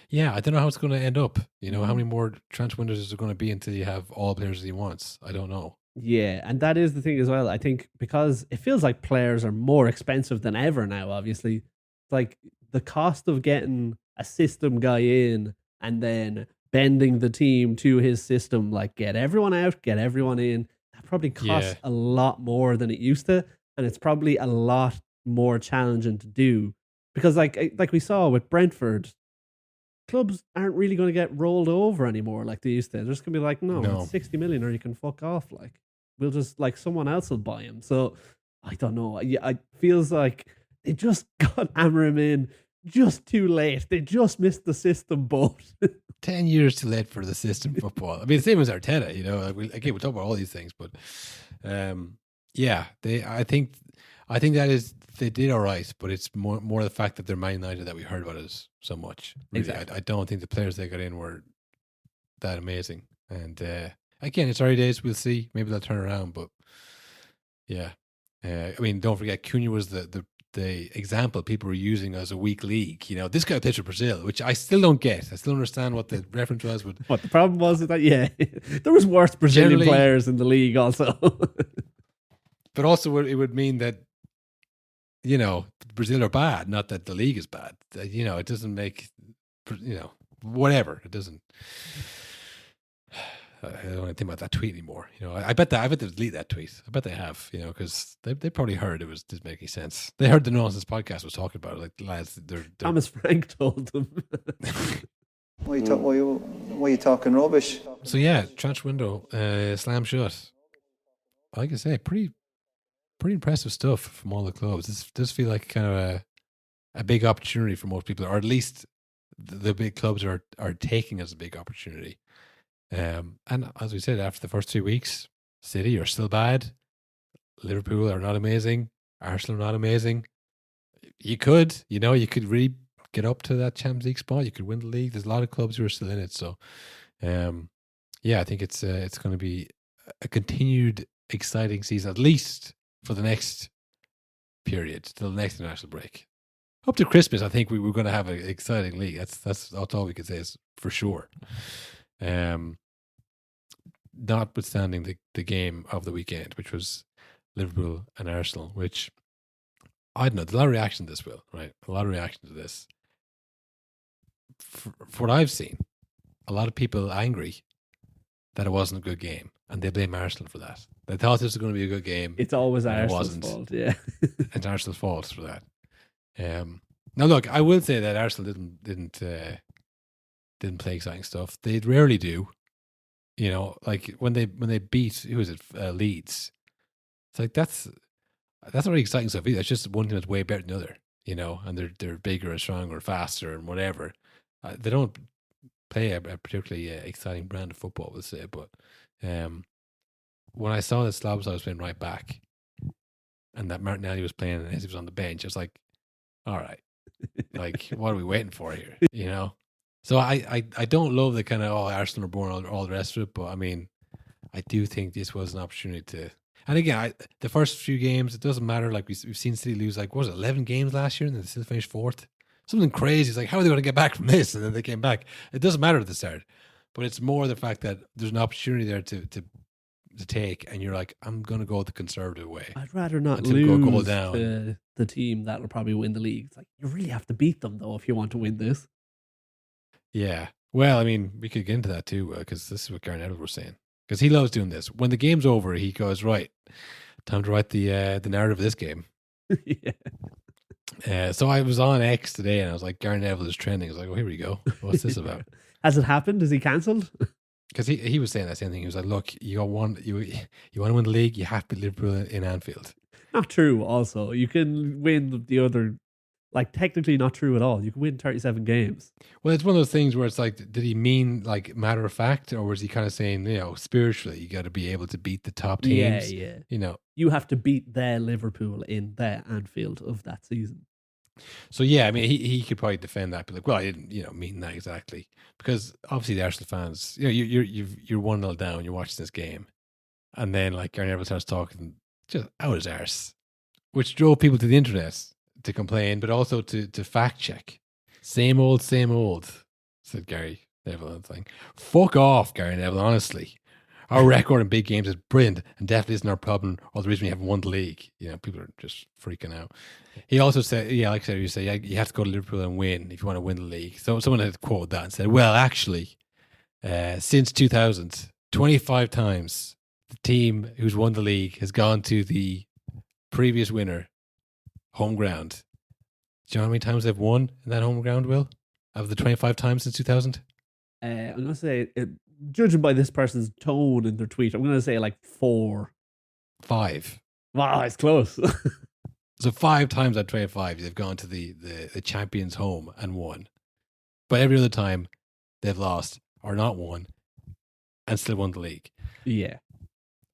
Yeah, I don't know how it's going to end up. You know, how many more transfer windows is there going to be until you have all players that he wants? I don't know. Yeah, and that is the thing as well. I think because it feels like players are more expensive than ever now, obviously. It's like the cost of getting a system guy in and then bending the team to his system, like get everyone out, get everyone in, that probably costs a lot more than it used to. And it's probably a lot more challenging to do. Because like we saw with Brentford, clubs aren't really going to get rolled over anymore like they used to. They're just going to be like, no, it's 60 million or you can fuck off. Like, we'll just, like, someone else will buy him. So, I don't know. It feels like they just got Amarim in just too late. They just missed the system boat. 10 years too late for the system football. I mean, same as Arteta, you know. Like, we'll talk about all these things, but yeah, I think that is, they did all right, but it's more the fact that they're Man United that we heard about it so much. Really, exactly. I don't think the players they got in were that amazing. And again, it's early days. We'll see. Maybe they'll turn around. But yeah, I mean, don't forget, Cunha was the example people were using as a weak league. You know, this guy plays for Brazil, which I still don't get. I still don't understand what the reference was. What the problem was is that there was worse Brazilian players in the league also. But also, it would mean that, you know, Brazil are bad, not that the league is bad. You know, it doesn't make, you know, whatever. It doesn't. I don't want to think about that tweet anymore. You know, I bet they delete that tweet. I bet they have, you know, because they probably heard it didn't make any sense. They heard the Nonsense podcast was talking about it. Like, lads, they're Thomas Frank told them. Why are you talking rubbish? So yeah, transfer window slam shut. Like I say, pretty impressive stuff from all the clubs. This does feel like kind of a big opportunity for most people, or at least the big clubs are taking as a big opportunity. And as we said, after the first 2 weeks, City are still bad. Liverpool are not amazing. Arsenal are not amazing. You could really get up to that Champions League spot. You could win the league. There's a lot of clubs who are still in it. So, yeah, I think it's going to be a continued exciting season, at least for the next period, till the next international break. Up to Christmas, I think we were going to have an exciting league. That's all we could say, is for sure. Notwithstanding the game of the weekend, which was Liverpool and Arsenal, which, I don't know, there's a lot of reaction to this, Will, right? A lot of reaction to this. for what I've seen, a lot of people angry that it wasn't a good game, and they blame Arsenal for that. They thought this was going to be a good game. It's always and Arsenal's fault, yeah. It's Arsenal's fault for that. Now, look, I will say that Arsenal didn't play exciting stuff. They rarely do. You know, like when they beat, who was it, Leeds. It's like that's not really exciting stuff either. It's just one team that's way better than the other. You know, and they're bigger and stronger, faster, and whatever. They don't play a particularly exciting brand of football, we'll say. But when I saw that Slabs was playing right back, and that Martinelli was playing and he was on the bench, I was like, all right, like what are we waiting for here? You know. So I don't love the kind of Arsenal are born all the rest of it, but I mean, I do think this was an opportunity to. And again, the first few games, it doesn't matter. Like we've seen City lose, like what was it, 11 games last year, and they still finished fourth. Something crazy. It's like, how are they going to get back from this? And then they came back. It doesn't matter at the start, but it's more the fact that there's an opportunity there to take, and you're like, I'm going to go the conservative way. I'd rather not until lose go down. to the team that will probably win the league. It's like, you really have to beat them though if you want to win this. Yeah. Well, I mean, we could get into that too, because this is what Gary Neville was saying. Because he loves doing this. When the game's over, he goes, right, time to write the narrative of this game. Yeah. So I was on X today, and I was like, Gary Neville is trending. I was like, oh, here we go. What's this about? Has it happened? Is he cancelled? Because he was saying that same thing. He was like, look, you want to win the league, you have to beat Liverpool in Anfield. Not true, also. You can win the other... Like, technically not true at all. You can win 37 games. Well, it's one of those things where it's like, did he mean like matter of fact, or was he kind of saying, you know, spiritually, you got to be able to beat the top teams? Yeah. You know, you have to beat their Liverpool in their Anfield of that season. So yeah, I mean, he could probably defend that, but like, well, I didn't, mean that exactly, because obviously the Arsenal fans, you're 1-0 down, you're watching this game, and then like Gary Neville starts talking just out his arse, which drove people to the internet to complain, but also to fact check. Same old, said Gary Neville. And saying, fuck off, Gary Neville, honestly. Our record in big games is brilliant and definitely isn't our problem or the reason we haven't won the league. People are just freaking out. He also said, like I said, you have to go to Liverpool and win if you want to win the league. So someone had quoted that and said, well, actually, since 2000, 25 times the team who's won the league has gone to the previous winner home ground. Do you know how many times they've won in that home ground, Will? Of the 25 times since 2000? I'm going to say, judging by this person's tone in their tweet, I'm going to say like 4. 5. Wow, it's close. So 5 times out of 25, they've gone to the champions' home and won. But every other time, they've lost or not won and still won the league. Yeah.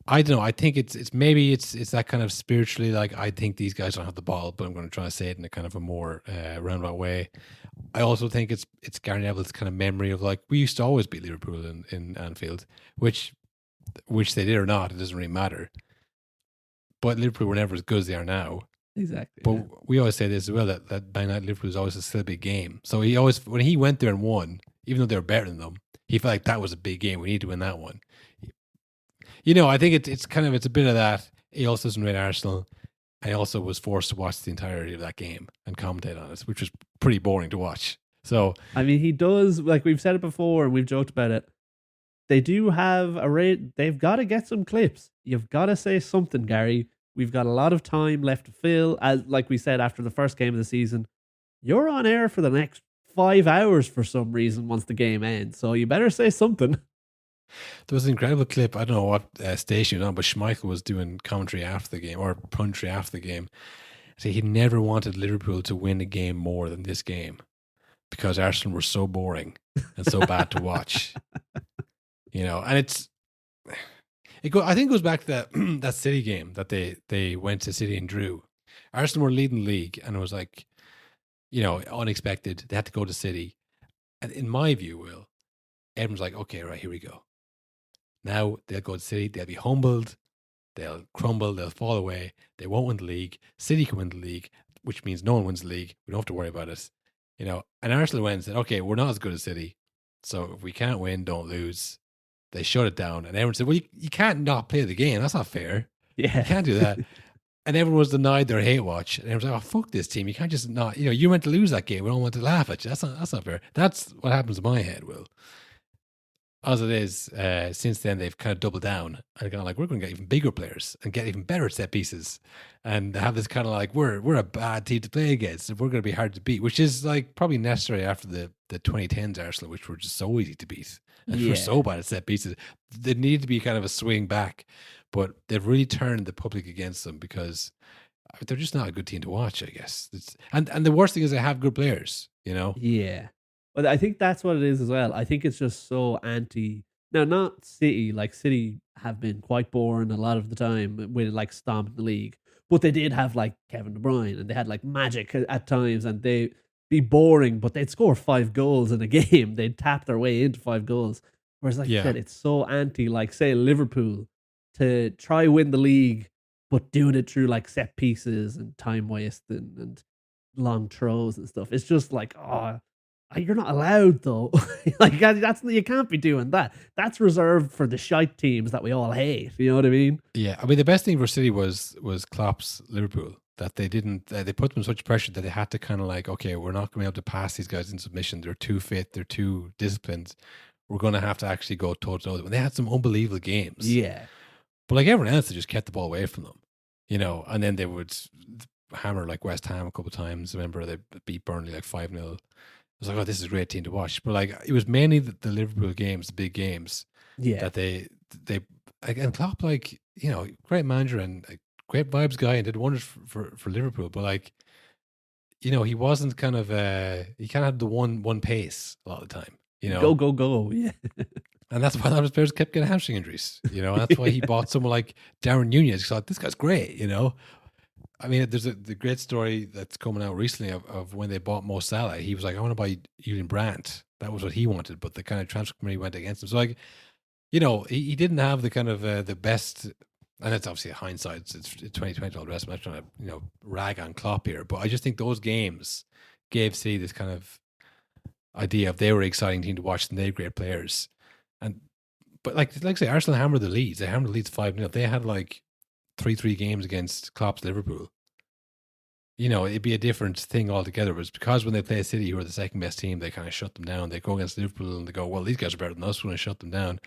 I don't know. I think it's that kind of spiritually, like, I think these guys don't have the ball, but I'm going to try to say it in a kind of a more roundabout way. I also think it's Gary Neville's kind of memory of like, we used to always beat Liverpool in Anfield, which they did or not, it doesn't really matter. But Liverpool were never as good as they are now. Exactly. But we always say this as well, that Man United Liverpool is always a still big game. So he always, when he went there and won, even though they were better than them, he felt like that was a big game. We need to win that one. I think it's a bit of that. He also doesn't rate Arsenal. I also was forced to watch the entirety of that game and commentate on it, which was pretty boring to watch. So I mean, he does, like we've said it before and we've joked about it. They do have they've got to get some clips. You've got to say something, Gary. We've got a lot of time left to fill. As like we said after the first game of the season, you're on air for the next 5 hours for some reason once the game ends. So you better say something. There was an incredible clip. I don't know what station it was on, but Schmeichel was doing commentary after the game or punditry after the game. So he never wanted Liverpool to win a game more than this game because Arsenal were so boring and so bad to watch. And I think it goes back to that City game that they went to City and drew. Arsenal were leading the league and it was like, unexpected. They had to go to City. And in my view, Will, everyone's like, okay, right, here we go. Now they'll go to City, they'll be humbled, they'll crumble, they'll fall away, they won't win the league. City can win the league, which means no one wins the league. We don't have to worry about it. And Arsenal went and said, okay, we're not as good as City. So if we can't win, don't lose. They shut it down. And everyone said, well, you can't not play the game. That's not fair. Yeah. You can't do that. And everyone was denied their hate watch. And everyone's like, oh, fuck this team. You can't just not, you meant to lose that game. We don't want to laugh at you. That's not fair. That's what happens in my head, Will. As it is, since then, they've kind of doubled down and gone like, we're going to get even bigger players and get even better set pieces and have this kind of like, we're a bad team to play against and we're going to be hard to beat, which is like probably necessary after the 2010s Arsenal, which were just so easy to beat. And we're so bad at set pieces. There need to be kind of a swing back, but they've really turned the public against them because they're just not a good team to watch, I guess. And the worst thing is they have good players, Yeah. But I think that's what it is as well. I think it's just so anti. Now, not City. Like, City have been quite boring a lot of the time when, like, stomping the league. But they did have, like, Kevin De Bruyne and they had, like, magic at times and they'd be boring, but they'd score 5 goals in a game. They'd tap their way into 5 goals. Whereas, like I said, it's so anti, like, say, Liverpool to try win the league, but doing it through, like, set pieces and time wasting and long throws and stuff. It's just like, you're not allowed though. Like you can't be doing that. That's reserved for the shite teams that we all hate. You know what I mean? Yeah, I mean the best thing for City was Klopp's Liverpool, that they didn't. They put them such pressure that they had to kind of like, okay, we're not going to be able to pass these guys in submission. They're too fit. They're too disciplined. We're going to have to actually go toe to toe. They had some unbelievable games. Yeah, but like everyone else, they just kept the ball away from them. And then they would hammer like West Ham a couple of times. I remember they beat Burnley like 5-0. I was like, oh, this is a great team to watch. But like, it was mainly the Liverpool games, the big games, that they and Klopp, like, great manager and a great vibes guy and did wonders for Liverpool. But like, he wasn't kind of he kind of had the one pace a lot of the time. Go, yeah. And that's why a lot of his players kept getting hamstring injuries. And that's why he bought someone like Darren Nunez. He's like, this guy's great. I mean, there's the great story that's coming out recently of when they bought Mo Salah. He was like, I want to buy Julian Brandt. That was what he wanted, but the kind of transfer committee went against him. So, like, he didn't have the kind of the best, and it's obviously hindsight. It's 2020, all the rest. I'm not trying to, rag on Klopp here, but I just think those games gave City this kind of idea of they were an exciting team to watch and they had great players. But like I say, Arsenal hammered the Leeds. They hammered the Leeds 5-0. They had like 3 games against Klopp's Liverpool. It'd be a different thing altogether. It was because when they play City, who are the second best team, they kind of shut them down. They go against Liverpool and they go, well, these guys are better than us. We're going to shut them down.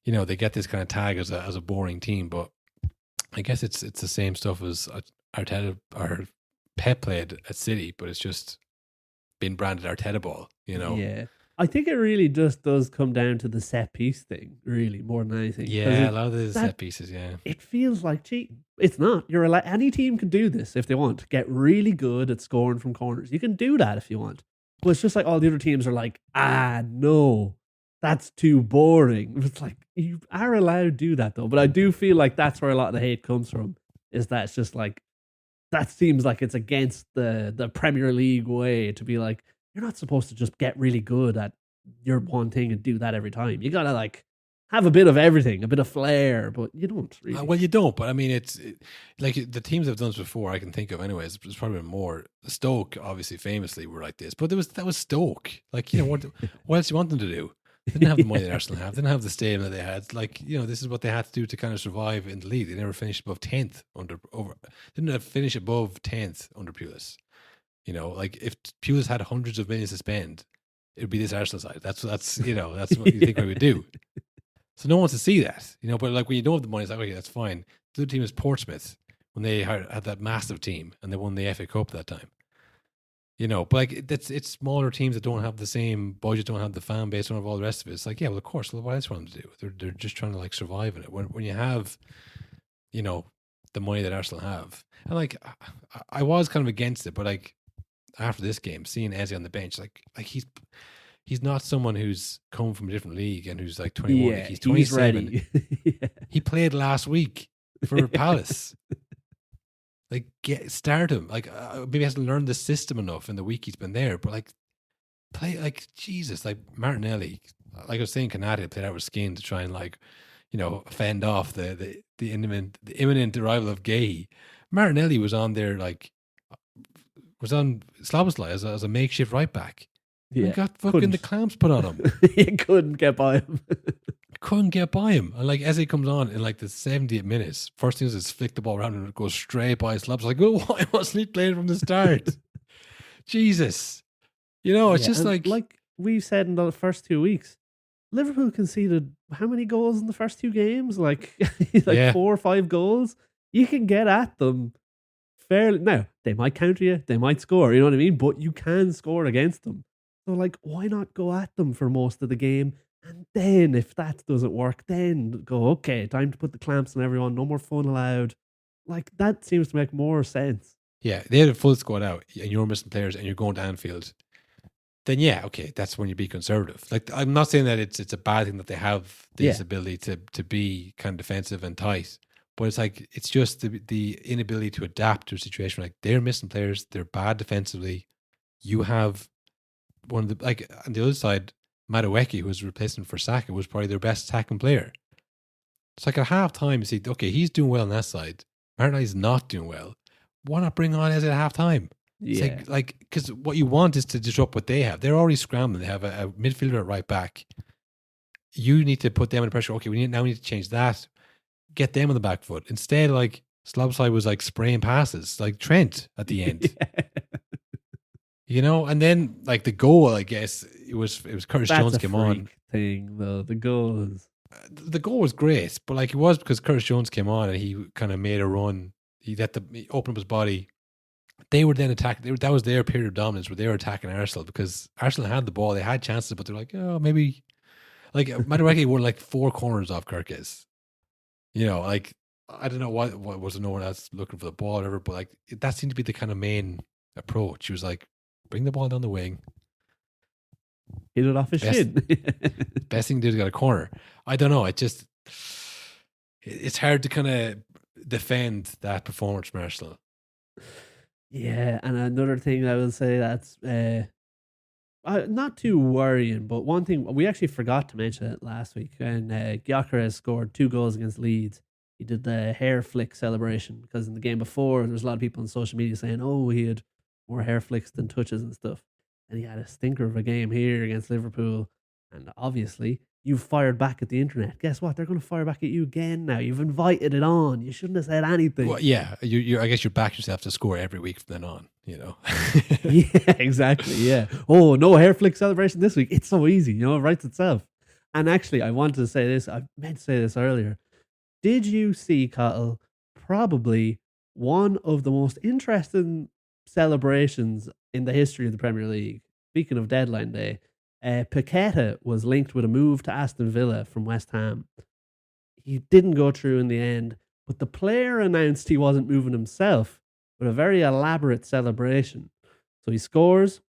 They get this kind of tag as a boring team. But I guess it's the same stuff as Arteta or Pep played at City, but it's just been branded Arteta ball. Yeah. I think it really just does come down to the set piece thing, really, more than anything. Yeah, a lot of the set pieces, yeah. It feels like cheating. It's not. Any team can do this if they want. Get really good at scoring from corners. You can do that if you want. But it's just like all the other teams are like, no, that's too boring. It's like, you are allowed to do that though. But I do feel like that's where a lot of the hate comes from, is that it's just like, that seems like it's against the Premier League way to be like, you're not supposed to just get really good at your one thing and do that every time. You gotta like have a bit of everything, a bit of flair, but you don't really. Well, you don't, but I mean, it's like the teams that have done this before, I can think of anyways. There's probably more. Stoke, obviously, famously were like this, but that was Stoke. Like, what else do you want them to do? They didn't have the money that Arsenal have. They didn't have the stadium that they had. Like, this is what they had to do to kind of survive in the league. They never finished above 10th didn't finish above 10th under Pulis. Like if Pulis had hundreds of millions to spend, it would be this Arsenal side. That's that's what you think we would do. So no one wants to see that, But like when you don't have the money, it's like, okay, that's fine. The other team is Portsmouth when they had that massive team and they won the FA Cup that time. But like it's smaller teams that don't have the same budget, don't have the fan base, don't have all the rest of it. It's like, yeah, well, of course. What else want them to do? They're just trying to like survive in it. When you have, the money that Arsenal have, and like I was kind of against it, but like after this game, seeing Eze on the bench, like he's not someone who's come from a different league and who's like 21. Like he's 27. He's ready. Yeah. He played last week for Palace. Like, start him. Like, maybe he hasn't learned the system enough in the week he's been there. But like, play like Jesus. Like Martinelli, like I was saying, Canada played out with skin to try and like, fend off the imminent arrival of Gay. Martinelli was on there was on Szoboszlai as a makeshift right back. Yeah, and got fucking the clamps put on him. He couldn't get by him. couldn't get by him. And like as he comes on in like the 70th minutes, first thing is flick the ball around and it goes straight by his slabs. Like, oh, why wasn't he playing from the start? Jesus. You know, it's just like we've said in the first 2 weeks, Liverpool conceded how many goals in the first two games? Like 4 or 5 goals. You can get at them fairly. Now, they might counter you, they might score, you know what I mean? But you can score against them. So, like, why not go at them for most of the game? And then, if that doesn't work, then go, okay, time to put the clamps on everyone, no more fun allowed. Like, that seems to make more sense. Yeah, they had a full squad out and you're missing players and you're going to Anfield. Then yeah, okay, that's when you be conservative. Like, I'm not saying that it's a bad thing that they have this ability to be kind of defensive and tight, but it's like it's just the inability to adapt to a situation. Like, they're missing players, they're bad defensively. You have one of the, like, on the other side, Madueke, who was replacing for Saka, was probably their best attacking player. It's like at half time, you see, okay, he's doing well on that side. Martinelli's not doing well. Why not bring on Eze at half time? Yeah. Like, because what you want is to disrupt what they have. They're already scrambling. They have a midfielder at right back. You need to put them under pressure. Okay, we need to change that. Get them on the back foot. Instead, like, Slabside was like spraying passes, like Trent at the end. You know, and then like the goal, I guess it was Curtis Jones came on. Thing though, the goals. The goal was great, but like it was because Curtis Jones came on and he kind of made a run. He opened up his body. They were then attacking. That was their period of dominance where they were attacking Arsenal because Arsenal had the ball. They had chances, but they're like, oh, maybe. Like, Madueke won like 4 corners off Kirkes. You know, like, I don't know what was no one else looking for the ball or whatever, but like, that seemed to be the kind of main approach. He was like, bring the ball down the wing. Hit it off his shin. Best thing to do is get a corner. I don't know. It's hard to kind of defend that performance from Arsenal. Yeah, and another thing I will say that's not too worrying, but one thing we actually forgot to mention it last week, and Gyökeres scored 2 goals against Leeds. He did the hair flick celebration because in the game before there was a lot of people on social media saying, "Oh, he had more hair flicks than touches and stuff," and he had a stinker of a game here against Liverpool, and obviously you've fired back at the internet. Guess what? They're going to fire back at you again now. You've invited it on. You shouldn't have said anything. Well, yeah, I guess you back yourself to score every week from then on, you know. Yeah, exactly, yeah. Oh, no hair flick celebration this week. It's so easy, you know, it writes itself. And actually, I wanted to say this. I meant to say this earlier. Did you see, Cottle, probably one of the most interesting celebrations in the history of the Premier League? Speaking of deadline day, Paqueta was linked with a move to Aston Villa from West Ham. He didn't go through in the end, but the player announced he wasn't moving himself with a very elaborate celebration. So he scores,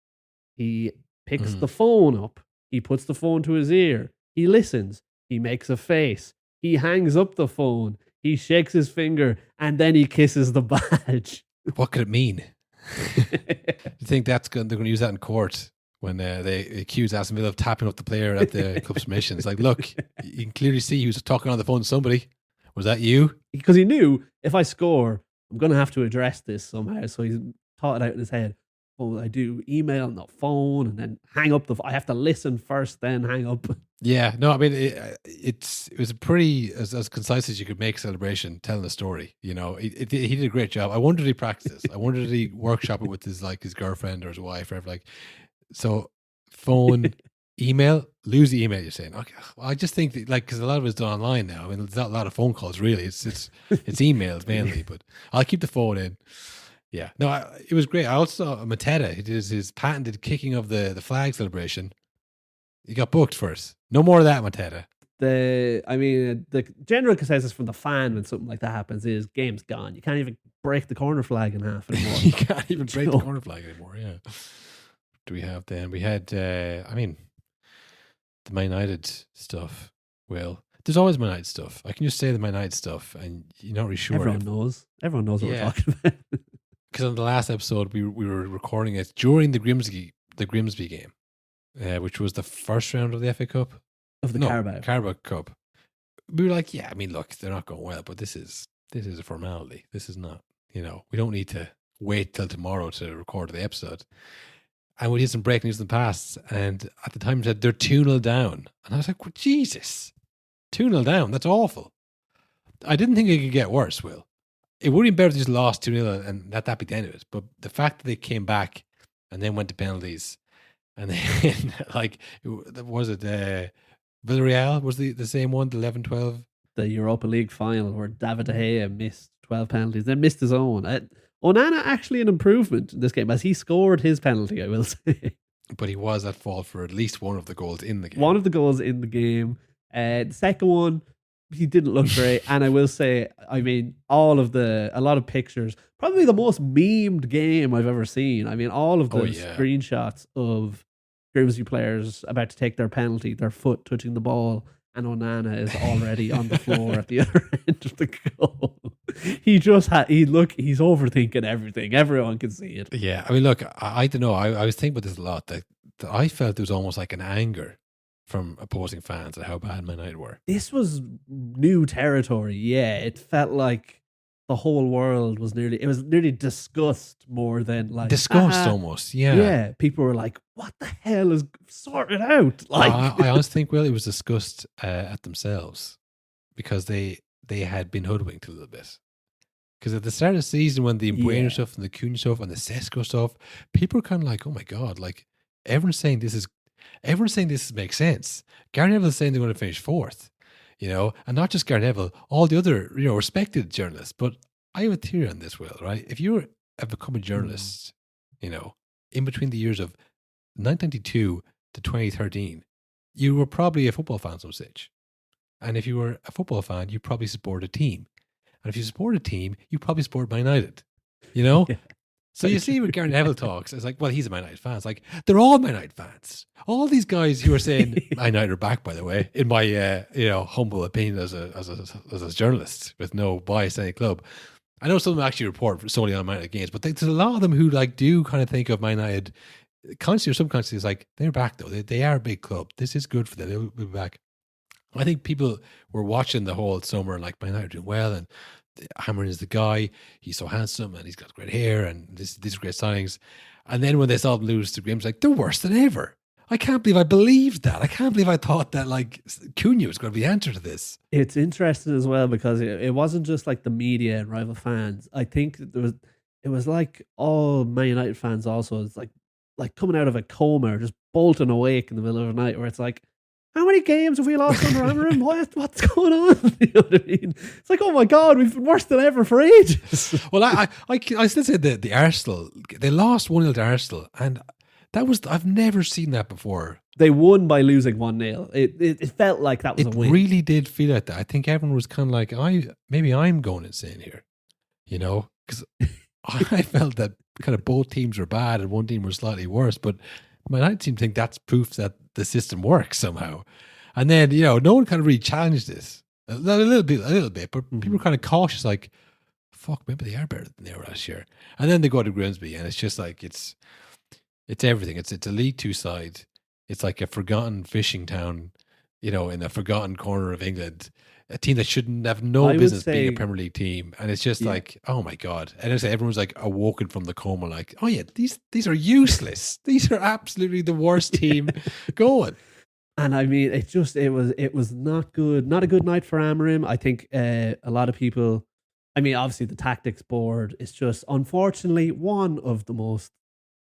he picks the phone up, he puts the phone to his ear, he listens, he makes a face, he hangs up the phone, he shakes his finger, and then he kisses the badge. What could it mean? You think they're going to use that in court? When they accuse Aston Villa of tapping up the player at the club's permission. It's like, look, you can clearly see he was talking on the phone to somebody. Was that you? Because he knew if I score, I'm going to have to address this somehow. So he's thought it out in his head. Oh, I do email, not phone, and then hang up I have to listen first, then hang up. Yeah, no, I mean, it was a pretty, as concise as you could make celebration, telling a story. You know, he did a great job. I wonder did he practice this? I wonder did he workshop it with his girlfriend or his wife or whatever, like. So, phone, email, lose the email. You're saying, okay. Well, I just think that, like, because a lot of it's done online now. I mean, there's not a lot of phone calls really. It's emails mainly, but I'll keep the phone in. Yeah, no, it was great. I also saw Mateta. He did his patented kicking of the flag celebration. He got booked first. No more of that, Mateta. The general consensus from the fan when something like that happens is game's gone. You can't even break the corner flag in half anymore. You can't even break the corner flag anymore. Yeah. Do we have then? We had, the Man United stuff. Well, there's always Man United stuff. I can just say the Man United stuff, and you're not really sure. Everyone knows what we're talking about. Because on the last episode, we were recording it during the Grimsby game, which was the first round of the FA Cup of the Carabao Cup. We were like, yeah, I mean, look, they're not going well, but this is a formality. This is not, you know, we don't need to wait till tomorrow to record the episode. And we did some breaking news in the past, and at the time said they're 2-0 down. And I was like, well, Jesus, 2-0 down. That's awful. I didn't think it could get worse, Will. It would have been better if they just lost 2-0 and let that be the end of it. But the fact that they came back and then went to penalties and then, like, was it Villarreal was the same one, the 11-12? The Europa League final where David De Gea missed 12 penalties, then missed his own. Onana actually an improvement in this game as he scored his penalty, I will say. But he was at fault for at least one of the goals in the game. One of the goals in the game. The second one, he didn't look great. And I will say, I mean, a lot of pictures, probably the most memed game I've ever seen. I mean, all of the screenshots of Grimsby players about to take their penalty, their foot touching the ball, and Onana is already on the floor at the other end of the goal. He's overthinking everything. Everyone can see it. Yeah, I mean, look, I don't know. I was thinking about this a lot. That I felt there was almost like an anger from opposing fans at how bad Man United were. This was new territory. Yeah, it felt like the whole world was nearly disgust more than like disgust almost. Yeah, yeah. People were like, "What the hell is sorted out?" Like, I honestly think, well, it was disgust at themselves because they had been hoodwinked a little bit. Because at the start of the season, when the Bueno stuff and the Cunha stuff and the Sesko stuff, people were kind of like, "Oh my god!" Like everyone's saying this makes sense. Gary Neville's saying they're going to finish fourth, and not just Gary Neville, all the other respected journalists. But I have a theory on this, Will. Right? If you have become a journalist, in between the years of 1992 to 2013, you were probably a football fan some stage. And if you were a football fan, you probably support a team. And if you support a team, you probably support Man United. Yeah. So you see when Gary Neville talks, it's like, well, he's a Man United fan. It's like, they're all Man United fans. All these guys who are saying, Man United are back, by the way, in my humble opinion as a journalist with no bias to any club. I know some of them actually report solely on Man United games, but there's a lot of them who do kind of think of Man United consciously or subconsciously as like, they're back though. They are a big club. This is good for them. They'll be back. I think people were watching the whole summer like, Man United are doing well, and Cameron is the guy. He's so handsome and he's got great hair and these are great signings. And then when they saw them lose to Grimsby, like, they're worse than ever. I can't believe I believed that. I can't believe I thought that like Cunha was going to be the answer to this. It's interesting as well because it wasn't just like the media and rival fans. I think it was like all Man United fans also. It's like coming out of a coma or just bolting awake in the middle of the night where it's like, how many games have we lost under Amarim? What's going on? You know what I mean? It's like, oh my God, we've been worse than ever for ages. Well, I still say the Arsenal, they lost 1-0 to Arsenal, and I've never seen that before. They won by losing 1-0. It felt like that was a win. It really did feel like that. I think everyone was kind of like, maybe I'm going insane here, because I felt that kind of both teams were bad and one team was slightly worse, but Man United seem to think that's proof that the system works somehow. And then, no one kind of really challenged this. A little bit, but people were kind of cautious, like, fuck, maybe they are better than they were last year. And then they go to Grimsby, and it's just like, it's everything. It's a League Two side. It's like a forgotten fishing town, in a forgotten corner of England. A team that shouldn't have no business being a Premier League team. And it's just like, oh my God. And everyone's like awoken from the coma, like, oh yeah, these are useless. These are absolutely the worst team going. And I mean, it was not good. Not a good night for Amarim. I think a lot of people, I mean, obviously the tactics board is just, unfortunately, one of the most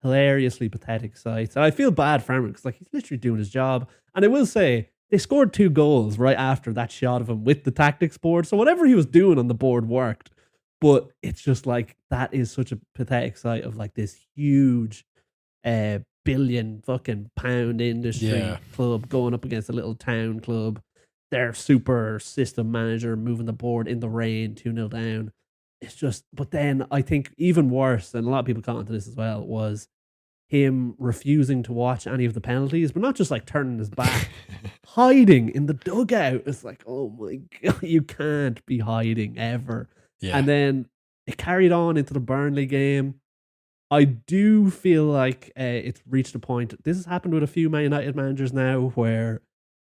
hilariously pathetic sites. And I feel bad for Amarim because like he's literally doing his job. And I will say, they scored 2 goals right after that shot of him with the tactics board. So whatever he was doing on the board worked. But it's just like, that is such a pathetic sight of like this huge billion fucking pound industry club going up against a little town club. Their super system manager moving the board in the rain, 2-0 down. It's just, but then I think even worse, and a lot of people commented this as well, was him refusing to watch any of the penalties, but not just like turning his back, hiding in the dugout. It's like, oh my God, you can't be hiding ever. Yeah. And then it carried on into the Burnley game. I do feel like it's reached a point, this has happened with a few Man United managers now, where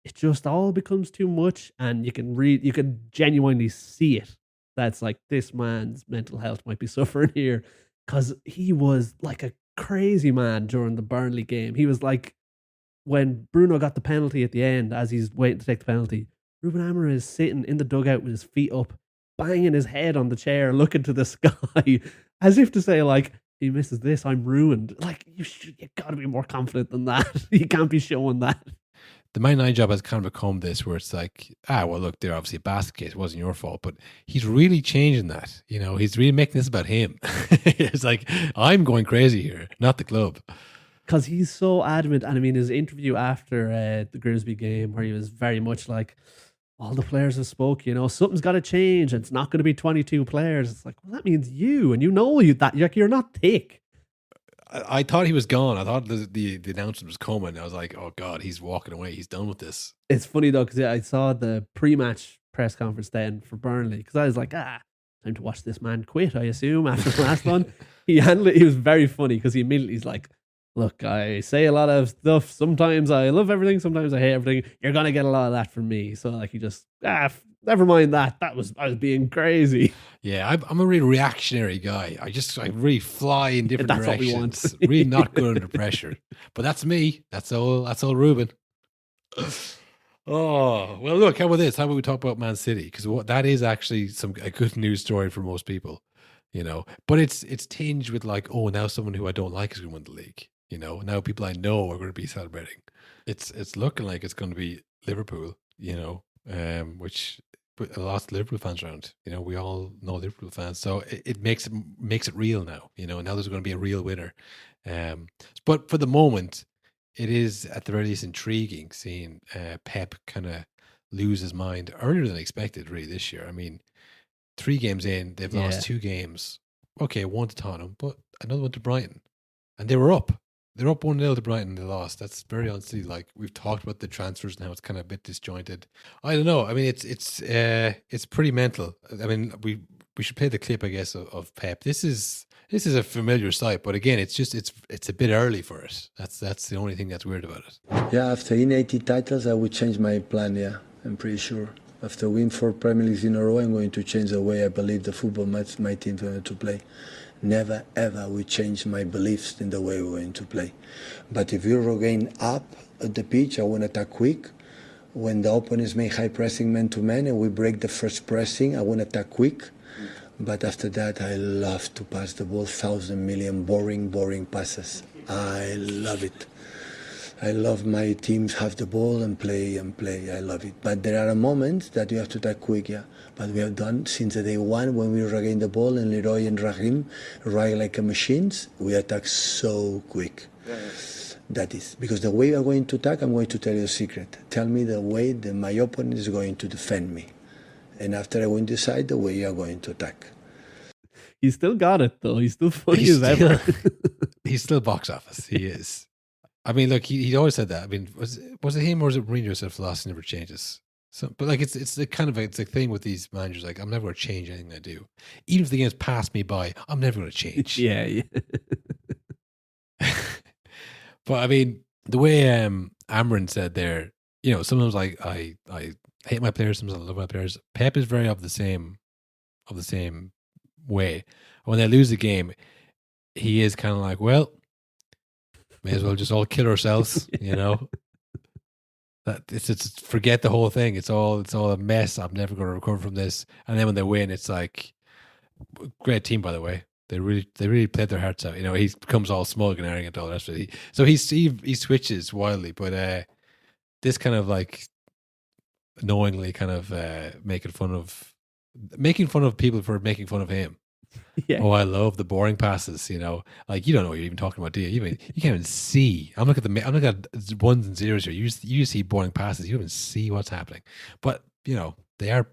it just all becomes too much, and you can genuinely see it. That's like, this man's mental health might be suffering here, because he was like a crazy man during the Burnley game. He was like, when Bruno got the penalty at the end, as he's waiting to take the penalty, Ruben Amorim is sitting in the dugout with his feet up, banging his head on the chair, looking to the sky, as if to say, like, he misses this, I'm ruined. Like, you got to be more confident than that. You can't be showing that. The Man United job has kind of become this where it's like, well, look, they're obviously a basket case. It wasn't your fault. But he's really changing that. You know, he's really making this about him. It's like, I'm going crazy here, not the club. Because he's so adamant. And I mean, his interview after the Grimsby game, where he was very much like, all the players have spoke, you know, something's got to change. It's not going to be 22 players. It's like, well, that means you, and you know that you're not thick. I thought he was gone. I thought the announcement was coming. I was like, oh God, he's walking away. He's done with this. It's funny though, because I saw the pre-match press conference then for Burnley, because I was like, time to watch this man quit, I assume, after the last one. He was very funny, because he immediately is like, look, I say a lot of stuff. Sometimes I love everything. Sometimes I hate everything. You're going to get a lot of that from me. So like, he just, never mind that. I was being crazy. Yeah, I'm a really reactionary guy. I really fly in different That's directions. what we want. Really not good under pressure. But that's me. That's all Ruben. Oh, well, look, how about this? How about we talk about Man City? Because that is actually a good news story for most people, you know. But it's tinged with like, oh, now someone who I don't like is going to win the league. You know, now people I know are going to be celebrating. It's looking like it's going to be Liverpool, you know, which a lot of Liverpool fans around. You know, we all know Liverpool fans, so it makes it real now. You know, now there's going to be a real winner. But for the moment, it is at the very least intriguing seeing Pep kind of lose his mind earlier than expected. Really, this year. I mean, 3 games in, they've lost 2 games. Okay, one to Tottenham, but another one to Brighton, and they were up. They're up 1-0 to Brighton. They lost. That's very honestly, like, we've talked about the transfers and how it's kind of a bit disjointed. I don't know. I mean, it's pretty mental. I mean, we should play the clip, I guess, of Pep. This is a familiar sight, but again, it's a bit early for it. That's the only thing that's weird about it. Yeah, after in 80 titles, I would change my plan. Yeah, I'm pretty sure. After win 4 Premier Leagues in a row, I'm going to change the way I believe the football my team's going to play. Never ever we change my beliefs in the way we're going to play. But if you regain up at the pitch, I want to attack quick. When the opponents make high pressing man to man and we break the first pressing, I want to attack quick. But after that, I love to pass the ball, 1,000 million boring passes. I love it. I love my teams have the ball and play. I love it. But there are moments that you have to attack quick, yeah. But we have done since the day one when we regain the ball and Leroy and Raheem ride like a machines, we attack so quick. That is. Because the way we are going to attack, I'm going to tell you a secret. Tell me the way that my opponent is going to defend me. And after I win the side, the way you are going to attack. He's still got it, though. He's still funny as ever. He's still box office. He is. I mean, look, he always said that. I mean, was it him or was it Mourinho said philosophy never changes? So, but like, it's the kind of it's a thing with these managers. Like, I'm never going to change anything I do, even if the game's passed me by. I'm never going to change. Yeah. But I mean, the way Amrin said there, you know, sometimes like I hate my players, sometimes I love my players. Pep is very of the same way. When they lose the game, he is kind of like, well, may as well just all kill ourselves, you know. That it's forget the whole thing. It's all a mess. I'm never going to recover from this. And then when they win, it's like, great team, by the way. They really played their hearts out. You know, he becomes all smug and arrogant, all the rest of it. So he switches wildly, but this kind of like knowingly kind of making fun of people for making fun of him. Yeah. Oh, I love the boring passes. You know, like you don't know what you're even talking about, do you? You can't even see. I'm looking at ones and zeros here. You just see boring passes. You don't even see what's happening. But you know, they are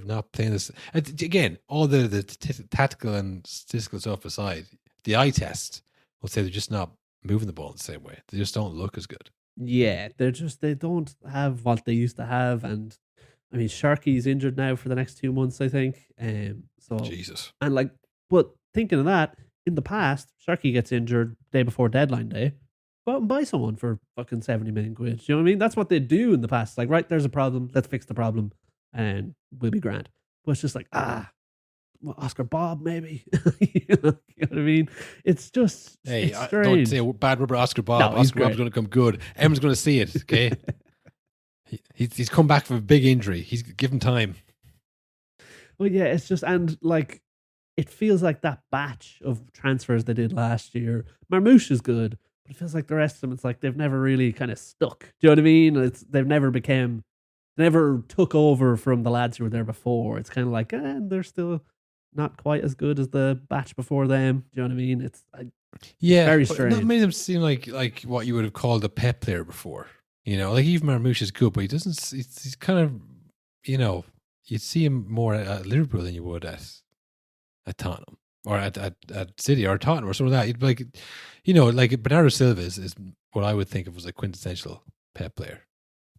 not playing this again. All the tactical and statistical stuff aside, the eye test will say they're just not moving the ball in the same way. They just don't look as good. Yeah, they don't have what they used to have, and I mean, Sharky's injured now for the next 2 months, I think. So Jesus. And like, but thinking of that, in the past, Sharky gets injured day before deadline day. Go out and buy someone for fucking 70 million quid. Do you know what I mean? That's what they do in the past. Like, right, there's a problem. Let's fix the problem, and we'll be grand. But it's just like, Oscar Bob, maybe. You know what I mean? It's just it's don't say a bad word about Oscar Bob. No, Oscar Bob's going to come good. Emma's going to see it, okay? He's come back from a big injury. He's given time. Well, yeah, it's just, and like, it feels like that batch of transfers they did last year. Marmouche is good, but it feels like the rest of them, it's like they've never really kind of stuck. Do you know what I mean? Never took over from the lads who were there before. It's kind of like, they're still not quite as good as the batch before them. Do you know what I mean? It's very strange. Not many of them seem like what you would have called a Pep player before. You know, like even Marmouche is good, but he doesn't. He's kind of, you know, you'd see him more at Liverpool than you would at Tottenham or at City or Tottenham or something like that. You'd be like, you know, like Bernardo Silva is what I would think of as a quintessential Pep player.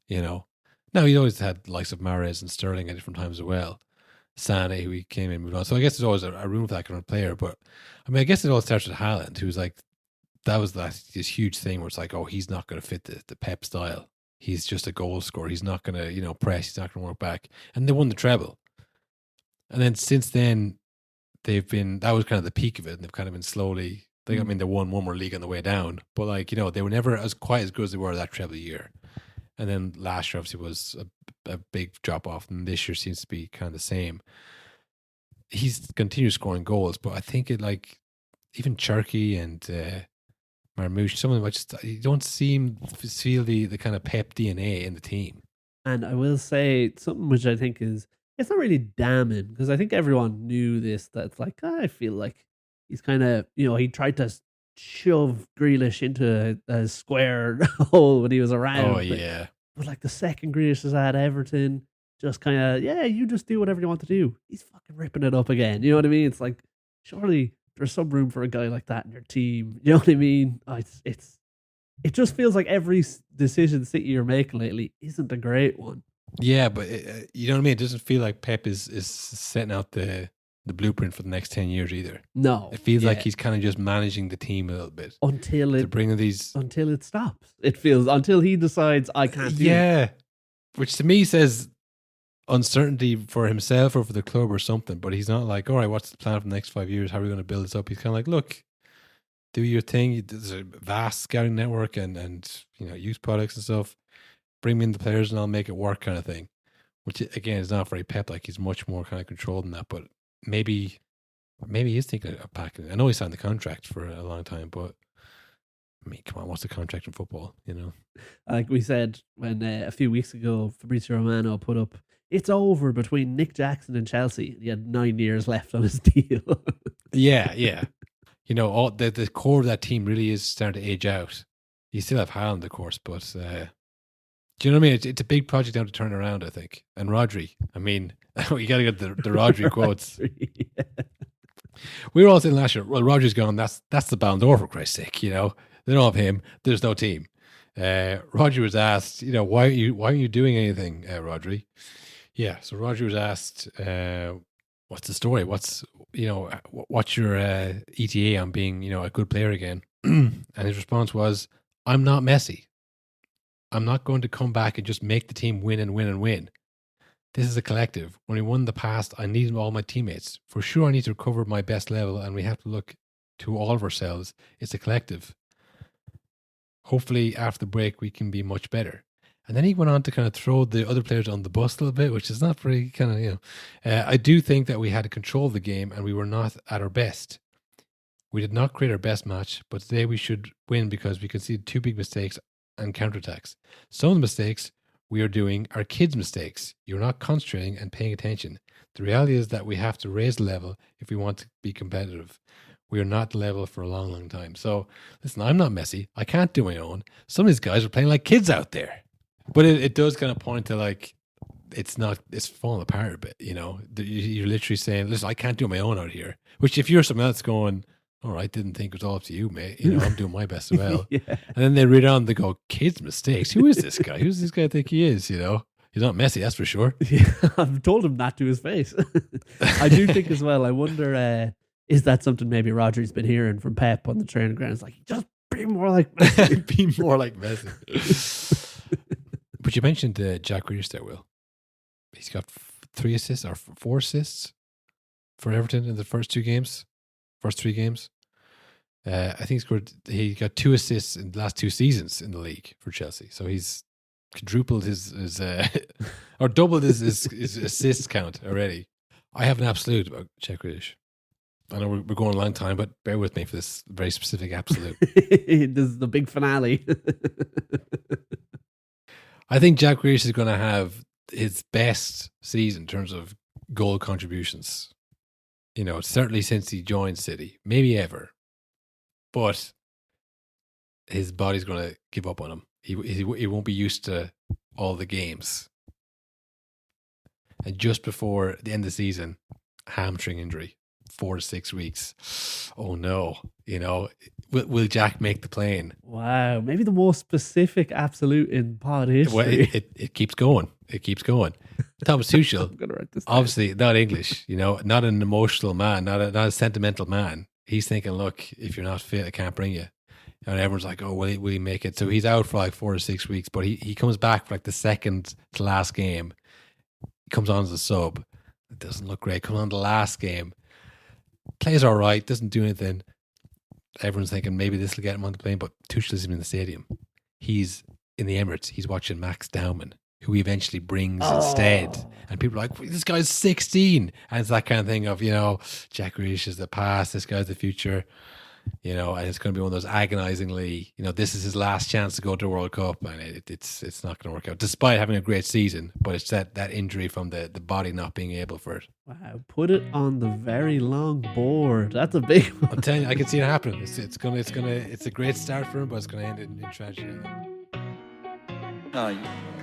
You know, now he always had likes of Mahrez and Sterling at different times as well. Sané, who he came in and moved on. So I guess there's always a room for that kind of player. But I mean, I guess it all starts with Haaland, who's like, that was this huge thing where it's like, oh, he's not going to fit the Pep style. He's just a goal scorer. He's not going to, you know, press. He's not going to work back. And they won the treble. And then since then, that was kind of the peak of it. And they've kind of been slowly, I mean, they won one more league on the way down. But like, you know, they were never quite as good as they were that treble year. And then last year obviously was a big drop off. And this year seems to be kind of the same. He's continued scoring goals. But I think even Cherky and Marmouche, some of them, you don't feel the kind of Pep DNA in the team. And I will say something which I think it's not really damning, because I think everyone knew this, that it's like, I feel like he's kind of, you know, he tried to shove Grealish into a square hole when he was around. Oh, yeah. But like the second Grealish is at Everton, just kind of, you just do whatever you want to do. He's fucking ripping it up again. You know what I mean? It's like, surely there's some room for a guy like that in your team. You know what I mean? It just feels like every decision City are making lately isn't a great one. Yeah, but you know what I mean? It doesn't feel like Pep is setting out the blueprint for the next 10 years either. No. It feels like he's kind of just managing the team a little bit. Until it stops. It feels, until he decides, I can't do it. Yeah. Which to me says uncertainty for himself or for the club or something, but he's not like, all right, what's the plan for the next 5 years? How are we going to build this up? He's kind of like, look, do your thing. There's a vast scouting network and you know, youth products and stuff. Bring me in the players and I'll make it work, kind of thing. Which again is not very Pep like. He's much more kind of controlled than that. But maybe he is thinking of packing. I know he signed the contract for a long time, but I mean, come on, what's the contract in football? You know, like we said when a few weeks ago, Fabrizio Romano put up, it's over between Nick Jackson and Chelsea. He had 9 years left on his deal. Yeah. You know, all the core of that team really is starting to age out. You still have Haaland, of course, but do you know what I mean? It's a big project now to turn around, I think. And Rodri, I mean, you got to get the Rodri quotes. Yeah. We were all saying last year, well, Rodri's gone. That's the Ballon d'Or, for Christ's sake. You know, they don't have him. There's no team. Rodri was asked, you know, why aren't you doing anything, Rodri? Yeah. So Rodri was asked, what's the story? What's your ETA on being, you know, a good player again? And his response was, I'm not Messi. I'm not going to come back and just make the team win and win and win. This is a collective. When we won the past, I needed all my teammates. For sure, I need to recover my best level, and we have to look to all of ourselves. It's a collective. Hopefully, after the break, we can be much better. And then he went on to kind of throw the other players on the bus a little bit, which is not very kind of, you know. I do think that we had to control the game, and we were not at our best. We did not create our best match, but today we should win because we conceded 2 big mistakes and counterattacks. Some of the mistakes we are doing are kids' mistakes. You're not concentrating and paying attention. The reality is that we have to raise the level if we want to be competitive. We are not the level for a long, long time. So, listen, I'm not Messi. I can't do my own. Some of these guys are playing like kids out there. But it does kind of point to like, it's falling apart a bit, you know. You're literally saying, listen, I can't do my own out here. Which if you're someone else going, all right, didn't think it was all up to you, mate. You know, I'm doing my best as well. Yeah. And then they read on, they go, kids' mistakes. Who is this guy? Who's this guy think he is, you know? He's not Messi, that's for sure. Yeah, I've told him that to his face. I do think as well, I wonder, is that something maybe Rodri's been hearing from Pep on the training ground? It's like, just be more like Messi. Be more like Messi. But you mentioned Jack Grealish there, Will. He's got 3 assists or 4 assists for Everton in the first 3 games. I think he got 2 assists in the last 2 seasons in the league for Chelsea. So he's quadrupled his or doubled his assist count already. I have an absolute about Jack Grealish. I know we're going a long time, but bear with me for this very specific absolute. This is the big finale. I think Jack Grealish is going to have his best season in terms of goal contributions. You know, certainly since he joined City, maybe ever. But his body's going to give up on him. He won't be used to all the games. And just before the end of the season, hamstring injury, 4 to 6 weeks. Oh no, you know, will Jack make the plane? Wow, maybe the most specific absolute in pod history. Well, it keeps going. It keeps going. Thomas Tuchel, I'm gonna write this down. obviously not English, you know, not an emotional man, not a sentimental man. He's thinking, look, if you're not fit, I can't bring you. And everyone's like, oh, will he make it? So he's out for like 4 to 6 weeks, but he comes back for like the second to last game. He comes on as a sub. It doesn't look great. Comes on the last game. Plays all right. Doesn't do anything. Everyone's thinking maybe this will get him on the plane, but Tuchel isn't in the stadium. He's in the Emirates. He's watching Max Dowman, who he eventually brings instead. And people are like, this guy's 16. And it's that kind of thing of, you know, Jack Grealish is the past, this guy's the future. You know, and it's going to be one of those agonizingly, you know, this is his last chance to go to a World Cup, and it's not going to work out, despite having a great season. But it's that injury from the body not being able for it. Wow, put it on the very long board. That's a big one. I'm telling you, I can see it happening. It's a great start for him, but it's going to end in tragedy. No,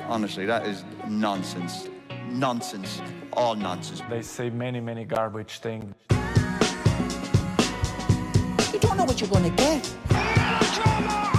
honestly, that is nonsense. Nonsense. All nonsense. They say many garbage things. You don't know what you're going to get. Drama